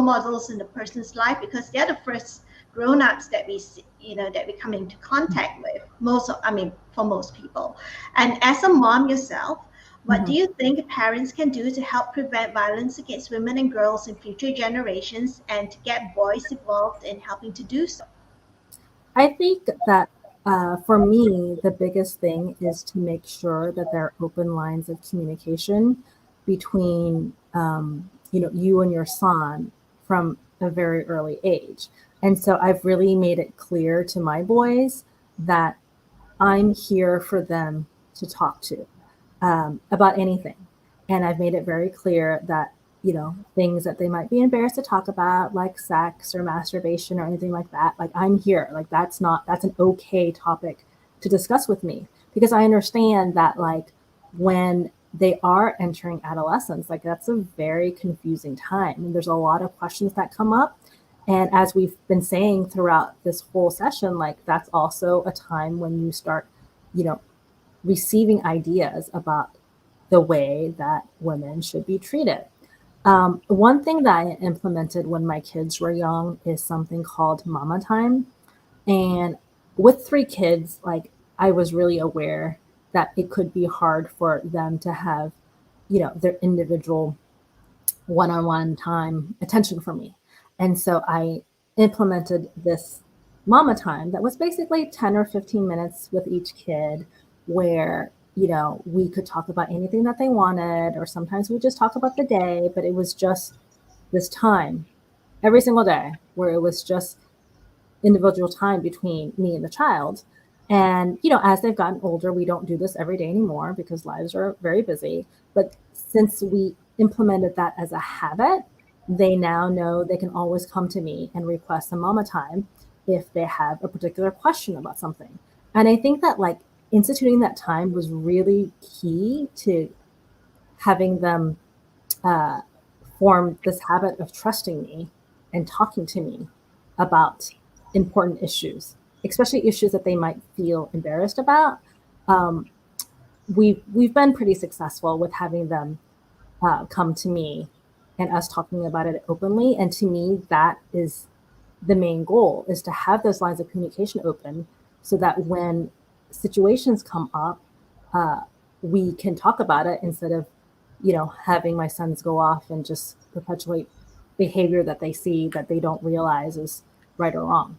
[SPEAKER 1] models in the person's life, because they're the first grown-ups that we see, that we come into contact with. For most people. And as a mom yourself, what do
[SPEAKER 2] Mhm.
[SPEAKER 1] you think parents can do to help prevent violence against women and girls in future generations and to get boys involved in helping to do so?
[SPEAKER 2] I think that for me, the biggest thing is to make sure that there are open lines of communication between you and your son from a very early age. And so I've really made it clear to my boys that I'm here for them to talk to about anything. And I've made it very clear that, things that they might be embarrassed to talk about, like sex or masturbation or anything like that, like I'm here. Like that's an okay topic to discuss with me because I understand that, like, when they are entering adolescence, like that's a very confusing time. And there's a lot of questions that come up. And as we've been saying throughout this whole session, like that's also a time when you start, you know, receiving ideas about the way that women should be treated. One thing that I implemented when my kids were young is something called mama time. And with three kids, like I was really aware that it could be hard for them to have, their individual one-on-one time attention from me. And so I implemented this mama time that was basically 10 or 15 minutes with each kid where, we could talk about anything that they wanted, or sometimes we just talk about the day, but it was just this time every single day where it was just individual time between me and the child. And, as they've gotten older, we don't do this every day anymore because lives are very busy. But since we implemented that as a habit, they now know they can always come to me and request a mama time if they have a particular question about something. And I think that, like, instituting that time was really key to having them uh, form this habit of trusting me and talking to me about important issues, especially issues that they might feel embarrassed about. Um, we've been pretty successful with having them come to me and us talking about it openly. And to me, that is the main goal, is to have those lines of communication open so that when situations come up, uh, we can talk about it instead of, having my sons go off and just perpetuate behavior that they see that they don't realize is right or wrong.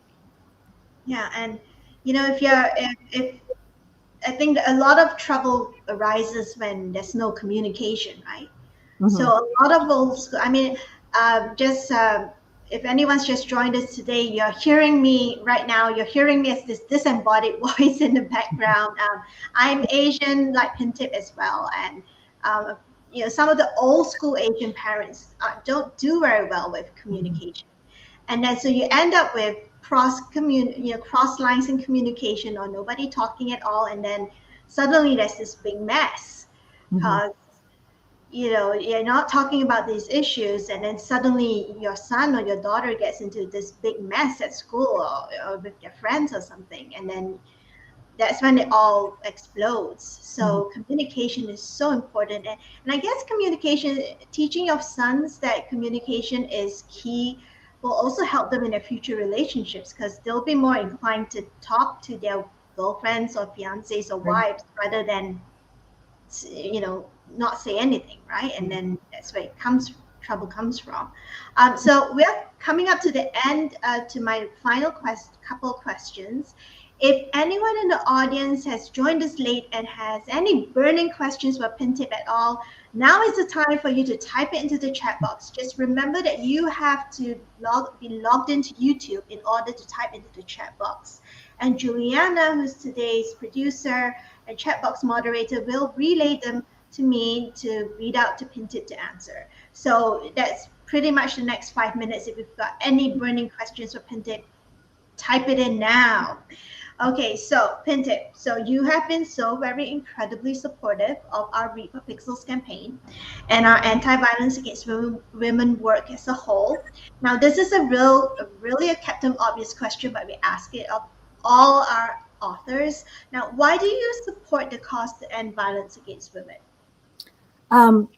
[SPEAKER 1] Yeah, and if I think that a lot of trouble arises when there's no communication, right? So
[SPEAKER 2] Hmm.
[SPEAKER 1] a lot of old school. Just if anyone's just joined us today, you're hearing me right now. You're hearing me as this disembodied voice in the background. I'm Asian, like Pintip as well, and um, some of the old school Asian parents don't do very well with
[SPEAKER 2] Hmm.
[SPEAKER 1] communication, and then so you end up with cross lines in communication or nobody talking at all, and then suddenly there's this big mess
[SPEAKER 2] Hmm.
[SPEAKER 1] because you're not talking about these issues, and then suddenly your son or your daughter gets into this big mess at school or with their friends or something, and then that's when it all explodes.
[SPEAKER 2] Hmm.
[SPEAKER 1] So communication is so important, and I guess communication, teaching your sons that communication is key, will also help them in their future relationships because they'll be more inclined to talk to their girlfriends or fiancés or
[SPEAKER 2] Right.
[SPEAKER 1] wives rather than not say anything, right? And then that's where trouble comes from. So we're coming up to the end, to my final couple questions. If anyone in the audience has joined us late and has any burning questions for Pintip at all, now is the time for you to type it into the chat box. Just remember that you have to be logged into YouTube in order to type into the chat box. And Juliana, who's today's producer and chat box moderator, will relay them to me to read out to Pintip to answer. So that's pretty much the next 5 minutes. If you've got any burning questions for Pintip, type it in now. Okay, so Pintip, so you have been so very incredibly supportive of our Read for Pixels campaign and our anti-violence against women work as a whole. Now, this is really a Captain Obvious question, but we ask it of all our authors. Now, why do you support the cause to end violence against women?
[SPEAKER 2] Um,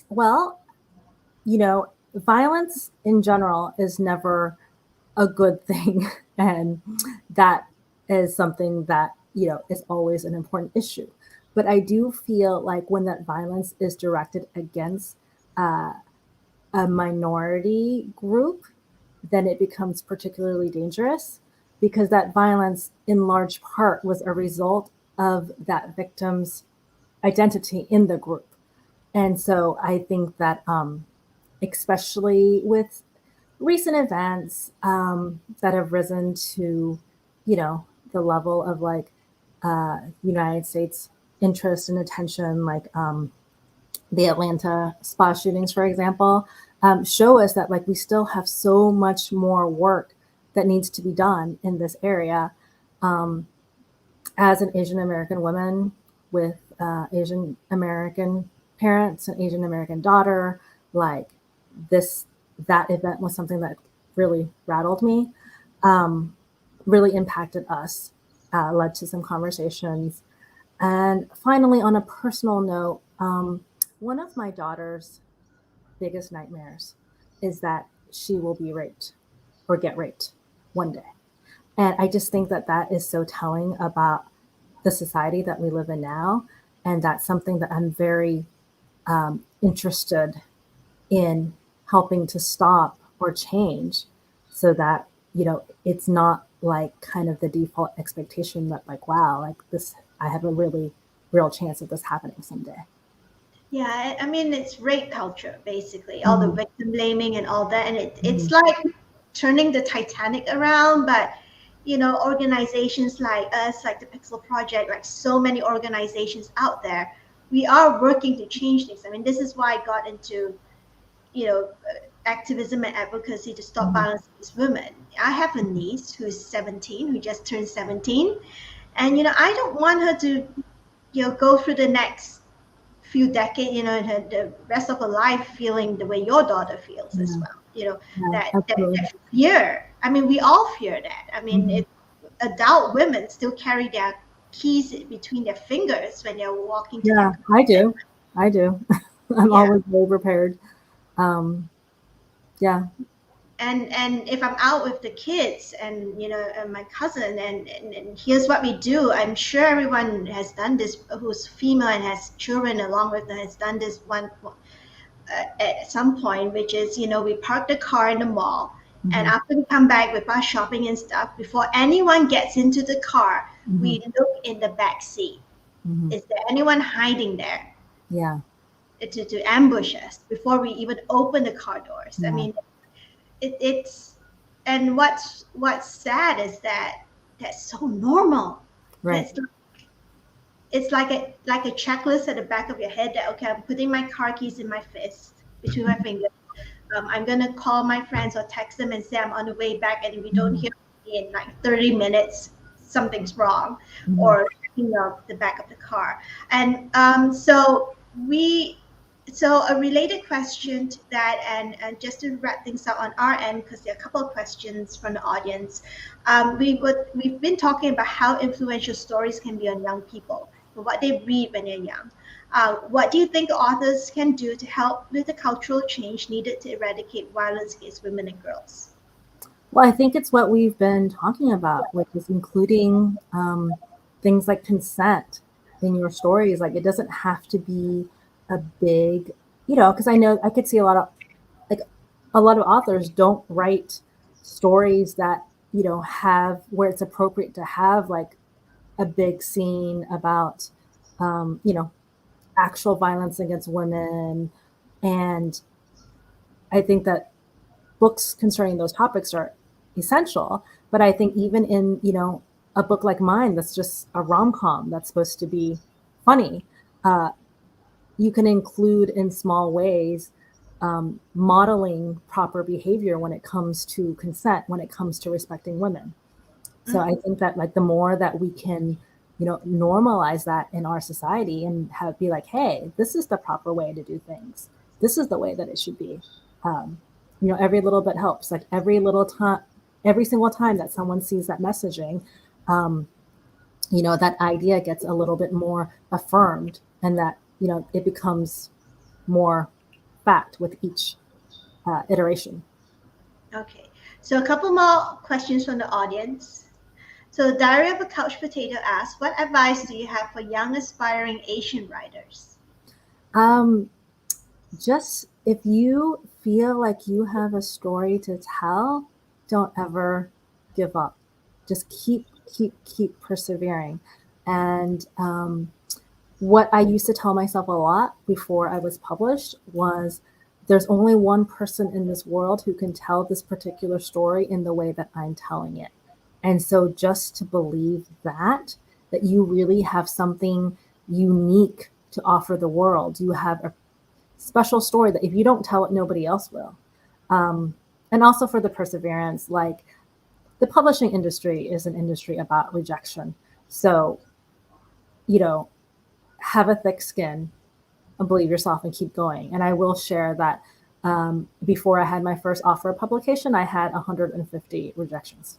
[SPEAKER 2] well, violence in general is never a good thing. And that is something that, is always an important issue. But I do feel like when that violence is directed against uh, a minority group, then it becomes particularly dangerous because that violence, in large part, was a result of that victim's identity in the group. And so I think that, especially with recent events that have risen to, the level of like United States interest and attention, like the Atlanta spa shootings, for example, show us that like we still have so much more work that needs to be done in this area. Um, as an Asian American woman with Asian American parents, an Asian American daughter, like this, that event was something that really rattled me, um, really impacted us, led to some conversations. And finally, on a personal note, one of my daughter's biggest nightmares is that she will be raped or get raped one day. And I just think that that is so telling about the society that we live in now. And that's something that I'm very interested in helping to stop or change so that, it's not like kind of the default expectation that like, wow, like this, I have a really real chance of this happening someday.
[SPEAKER 1] Yeah, I mean, it's rape culture, basically, all the
[SPEAKER 2] Mhm,
[SPEAKER 1] victim blaming and all that. And it's
[SPEAKER 2] mhm,
[SPEAKER 1] like turning the Titanic around. But, organizations like us, like the Pixel Project, like so many organizations out there, we are working to change things. I mean, this is why I got into, activism and advocacy to stop
[SPEAKER 2] mhm,
[SPEAKER 1] violence against women. I have a niece who's 17, who just turned 17. And, I don't want her to, go through the next few decades, and the rest of her life feeling the way your daughter feels as
[SPEAKER 2] yeah,
[SPEAKER 1] well.
[SPEAKER 2] yeah,
[SPEAKER 1] That
[SPEAKER 2] absolutely.
[SPEAKER 1] fear. I mean, we all fear that. I mean,
[SPEAKER 2] Mhm.
[SPEAKER 1] if adult women still carry their keys between their fingers when they're walking to their
[SPEAKER 2] Yeah,
[SPEAKER 1] car.
[SPEAKER 2] I do. I do. I'm
[SPEAKER 1] Yeah.
[SPEAKER 2] always very prepared. Um, yeah.
[SPEAKER 1] And if I'm out with the kids and and my cousin and here's what we do, I'm sure everyone has done this who's female and has children along with them has done this one at some point, which is, we park the car in the mall, and
[SPEAKER 2] Mhm,
[SPEAKER 1] after we come back with our shopping and stuff, before anyone gets into the car,
[SPEAKER 2] mhm,
[SPEAKER 1] we look in the back seat.
[SPEAKER 2] mhm.
[SPEAKER 1] Is there anyone hiding there
[SPEAKER 2] Yeah,
[SPEAKER 1] to ambush us before we even open the car doors? I
[SPEAKER 2] yeah,
[SPEAKER 1] mean, it's and what's sad is that that's so normal.
[SPEAKER 2] right.
[SPEAKER 1] That's it's like a checklist at the back of your head that okay, I'm putting my car keys in my fist between my fingers. I'm gonna call my friends or text them and say I'm on the way back, and if we don't
[SPEAKER 2] Mhm,
[SPEAKER 1] hear me in like 30 minutes, something's wrong,
[SPEAKER 2] mhm.
[SPEAKER 1] or the back of the car. And we, so a related question to that, and just to wrap things up on our end, because there are a couple of questions from the audience. We've been talking about how influential stories can be on young people, what they read when they're young. What do you think authors can do to help with the cultural change needed to eradicate violence against women and girls?
[SPEAKER 2] Well, I think it's what we've been talking about, which is including things like consent in your stories. Like it doesn't have to be a big, because I know I could see like a lot of authors don't write stories that, have where it's appropriate to have like a big scene about, um, you know, actual violence against women. And I think that books concerning those topics are essential. But I think even in, a book like mine that's just a rom-com that's supposed to be funny, uh, you can include in small ways modeling proper behavior when it comes to consent, when it comes to respecting women. So I think that like the more that we can, normalize that in our society and have be like, hey, this is the proper way to do things. This is the way that it should be. Um, every little bit helps. Like every little time, every single time that someone sees that messaging, um, that idea gets a little bit more affirmed, and that it becomes more fact with each iteration.
[SPEAKER 1] Okay. So a couple more questions from the audience. So Diary of a Couch Potato asks, what advice do you have for young aspiring Asian writers?
[SPEAKER 2] Um, just if you feel like you have a story to tell, don't ever give up. Just keep persevering. And what I used to tell myself a lot before I was published was there's only one person in this world who can tell this particular story in the way that I'm telling it. And so just to believe that you really have something unique to offer the world. You have a special story that if you don't tell it, nobody else will. And also for the perseverance, like the publishing industry is an industry about rejection. So, you know, have a thick skin and believe yourself and keep going. And I will share that before I had my first offer of publication, I had 150 rejections.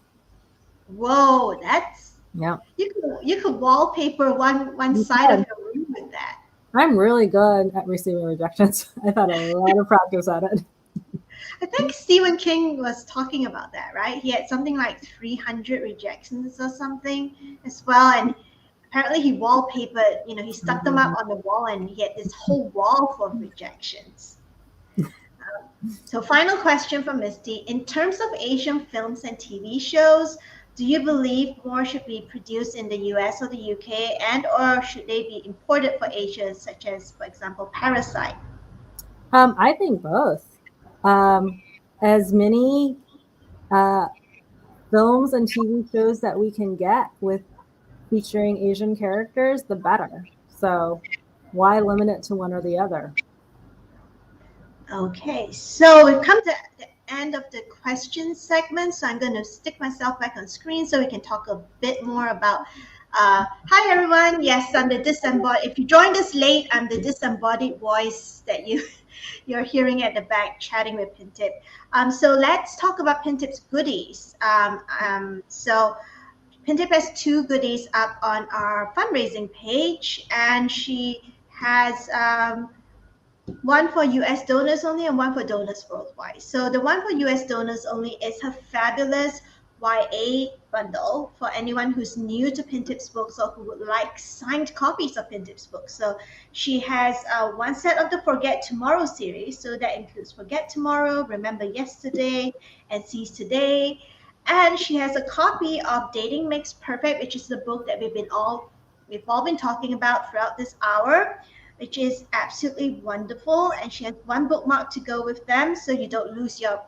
[SPEAKER 1] Whoa, that's
[SPEAKER 2] Yeah.
[SPEAKER 1] you could wallpaper one
[SPEAKER 2] You
[SPEAKER 1] side of
[SPEAKER 2] can.
[SPEAKER 1] your room with that.
[SPEAKER 2] I'm really good at receiving rejections. I've had a lot of practice at it.
[SPEAKER 1] I think Stephen King was talking about that, right? He had something like 300 rejections or something as well, and apparently he wallpapered. He stuck them up on the wall, and he had this whole wall full of rejections. So, final question from Misty. In terms of Asian films and TV shows, do you believe more should be produced in the US or the UK, and or should they be imported for Asia, such as, for example, Parasite?
[SPEAKER 2] I think both. Um, as many uh, films and TV shows that we can get with featuring Asian characters, the better. So why limit it to one or the other?
[SPEAKER 1] Okay, so we've come to the end of the question segment. So I'm going to stick myself back on screen so we can talk a bit more about. Hi everyone. Yes, I'm the disembodied. If you joined us late, I'm the disembodied voice that you're hearing at the back, chatting with Pintip. So let's talk about Pintip's goodies. So Pintip has two goodies up on our fundraising page, and she has one for US donors only and one for donors worldwide. So the one for US donors only is her fabulous YA bundle for anyone who's new to Pintip's books or who would like signed copies of Pintip's books. So she has one set of the Forget Tomorrow series. So that includes Forget Tomorrow, Remember Yesterday, and Seize Today. And she has a copy of Dating Makes Perfect, which is the book that we've all been talking about throughout this hour, which is absolutely wonderful. And she has one bookmark to go with them, so you don't lose your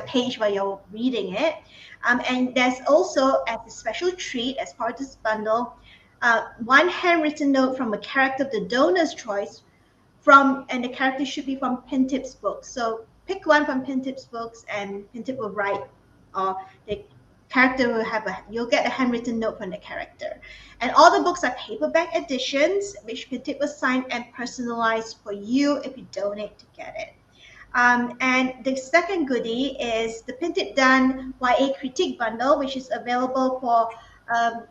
[SPEAKER 1] page while you're reading it. And there's also, as a special treat, as part of this bundle, one handwritten note from a character of the donor's choice and the character should be from Pintip's books. So pick one from Pintip's books, and Pintip will write, or the character you'll get a handwritten note from the character. And all the books are paperback editions, which Pintip will sign and personalize for you if you donate to get it. And the second goodie is the Pintip Dunn YA Critique Bundle, which is available um,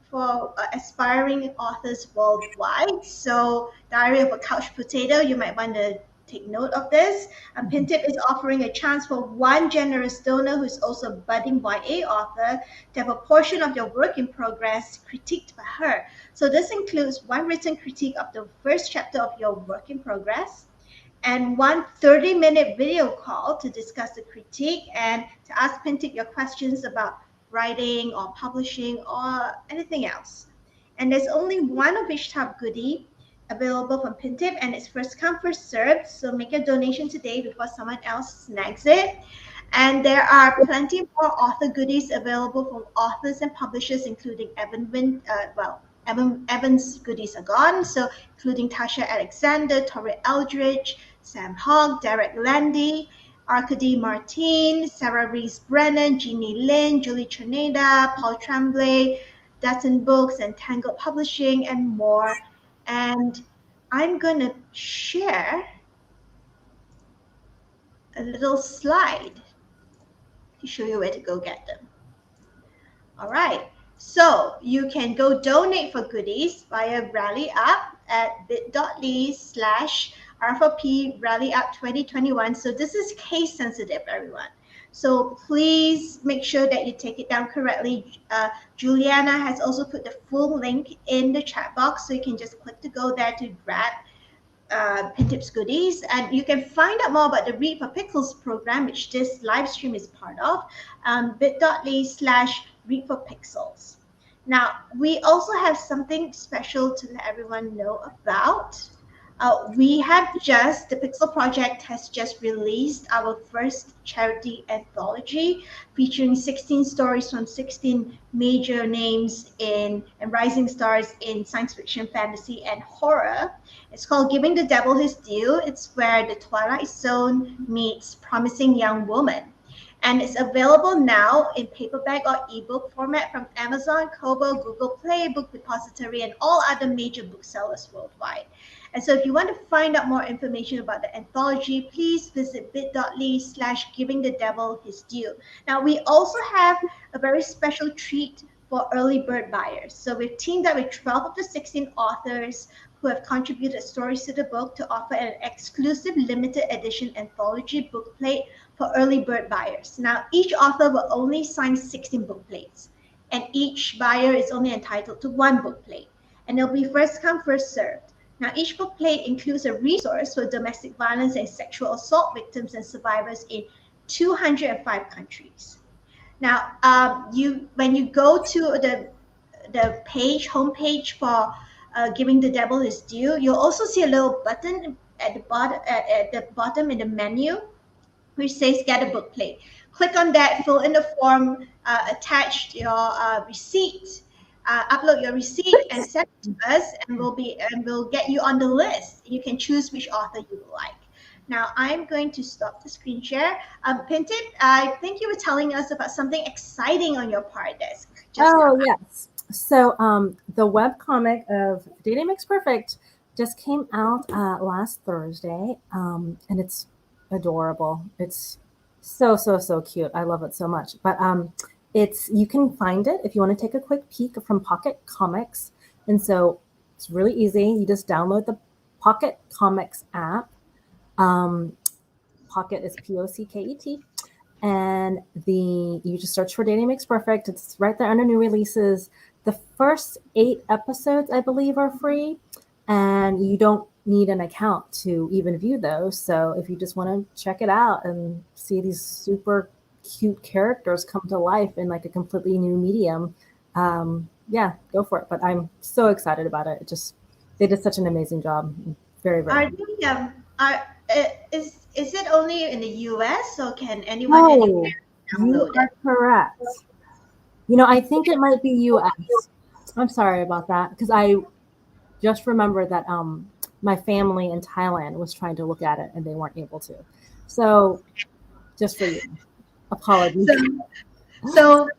[SPEAKER 1] for aspiring authors worldwide. So, Diary of a Couch Potato, you might want to take note of this. Pintip is offering a chance for one generous donor who's also a budding YA author to have a portion of your work in progress critiqued by her. So, this includes one written critique of the first chapter of your work in progress, and one 30-minute video call to discuss the critique and to ask Pintip your questions about writing or publishing or anything else. And there's only one of each type goodie available from Pintip, and it's first come, first served. So make a donation today before someone else snags it. And there are plenty more author goodies available from authors and publishers, including Evan's goodies are gone, so including Tasha Alexander, Tori Eldridge, Sam Hogg, Derek Landy, Arkady Martin, Sarah Rees Brennan, Jeannie Lin, Julie Trineda, Paul Tremblay, Dutton Books, and Tangled Publishing, and more. And I'm going to share a little slide to show you where to go get them. All right. So you can go donate for goodies via Rally Up at bit.ly/ RFP Rally Up 2021. So this is case sensitive, everyone. So please make sure that you take it down correctly. Juliana has also put the full link in the chat box, so you can just click to go there to grab Pintip's goodies. And you can find out more about the Read for Pixels program, which this live stream is part of, bit.ly/Read for Pixels. Now, we also have something special to let everyone know about. The Pixel Project has just released our first charity anthology featuring 16 stories from 16 major names and rising stars in science fiction, fantasy, and horror. It's called Giving the Devil His Due. It's where the Twilight Zone meets Promising Young Woman. And it's available now in paperback or ebook format from Amazon, Kobo, Google Play, Book Depository, and all other major booksellers worldwide. And so if you want to find out more information about the anthology, please visit bit.ly/Giving the Devil His Due. Now, we also have a very special treat for early bird buyers. So we've teamed up with 12 of the 16 authors who have contributed stories to the book to offer an exclusive limited edition anthology bookplate for early bird buyers. Now, each author will only sign 16 bookplates, and each buyer is only entitled to one bookplate. And it'll be first come, first served. Now, each bookplate includes a resource for domestic violence and sexual assault victims and survivors in 205 countries. Now, when you go to the homepage for Giving the Devil His Due, you'll also see a little button at the bottom in the menu which says Get a Bookplate. Click on that, fill in the form, attach your receipt, upload your receipt, and send it to us, and we'll get you on the list. You can choose which author you would like. Now I'm going to stop the screen share. Pintip, I think you were telling us about something exciting on your part desk just now.
[SPEAKER 2] Yes. So the webcomic of Dating Makes Perfect just came out last Thursday, and it's adorable. It's so cute. I love it so much. But you can find it if you want to take a quick peek from Pocket Comics. And so it's really easy. You just download the Pocket Comics app. Pocket is Pocket. And you just search for Dating Makes Perfect. It's right there under new releases. The first 8 episodes, I believe, are free, and you don't need an account to even view those. So if you just want to check it out and see these super cute characters come to life in like a completely new medium, yeah, go for it. But I'm so excited about it. They did such an amazing job. Very, very.
[SPEAKER 1] Is it only in the US, or can anyone anywhere download
[SPEAKER 2] you are correct. I think it might be US. I'm sorry about that, because I just remember that my family in Thailand was trying to look at it and they weren't able to. So just for you, apologies.
[SPEAKER 1] So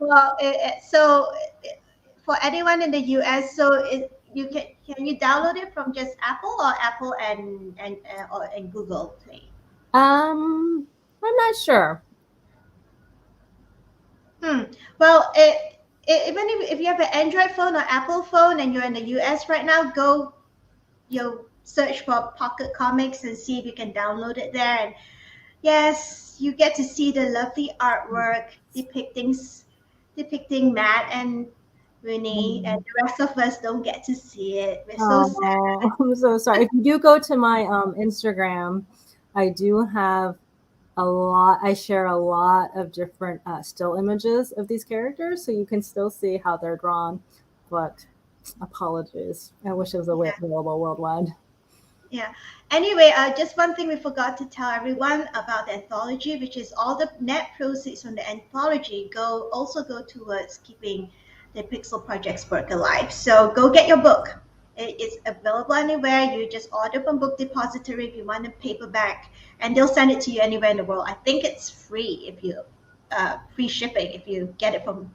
[SPEAKER 1] for anyone in the US, can you download it from just Apple and Google Play?
[SPEAKER 2] I'm not sure.
[SPEAKER 1] Well, even if you have an Android phone or Apple phone and you're in the US right now, go search for Pocket Comics and see if you can download it there. And yes, you get to see the lovely artwork depicting Matt and Winnie, and the rest of us don't get to see it. We're so sad.
[SPEAKER 2] I'm so sorry. If you do go to my Instagram, I do have I share a lot of different still images of these characters, so you can still see how they're drawn, but apologies. I wish it was available worldwide.
[SPEAKER 1] Yeah. Anyway, just one thing we forgot to tell everyone about the anthology, which is all the net proceeds from the anthology also go towards keeping the Pixel Project's work alive. So go get your book. It's available anywhere. You just order from Book Depository if you want a paperback, and they'll send it to you anywhere in the world. I think it's free if you free shipping if you get it from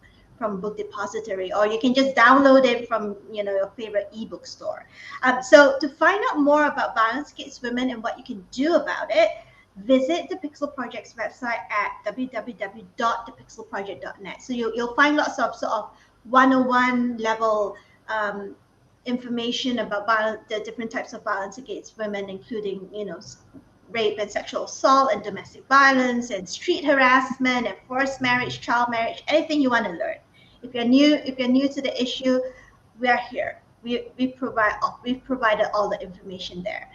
[SPEAKER 1] Book Depository, or you can just download it from your favorite ebook store. So to find out more about violence against women and what you can do about it, visit the Pixel Project's website at www.thepixelproject.net. So you'll find lots of sort of 101 level information about the different types of violence against women, including, rape and sexual assault and domestic violence and street harassment and forced marriage, child marriage, anything you want to learn. If you're new to the issue, we are here. We've provided all the information there.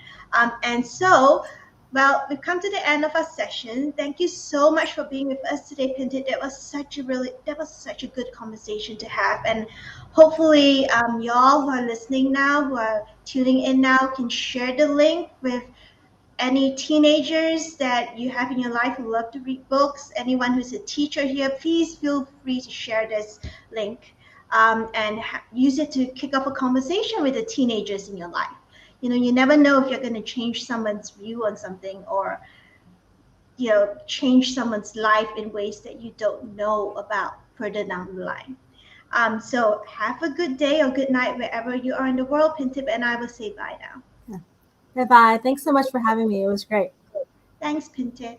[SPEAKER 1] And so, well, we've come to the end of our session. Thank you so much for being with us today, Pintip. That was such a good conversation to have. And hopefully, y'all who are listening now, who are tuning in now, can share the link with any teenagers that you have in your life who love to read books. Anyone who's a teacher here, please feel free to share this link, and use it to kick off a conversation with the teenagers in your life. You never know if you're going to change someone's view on something, or change someone's life in ways that you don't know about further down the line. So have a good day or good night wherever you are in the world, Pintip, and I will say bye now.
[SPEAKER 2] Bye bye. Thanks so much for having me. It was great.
[SPEAKER 1] Thanks, Pintip.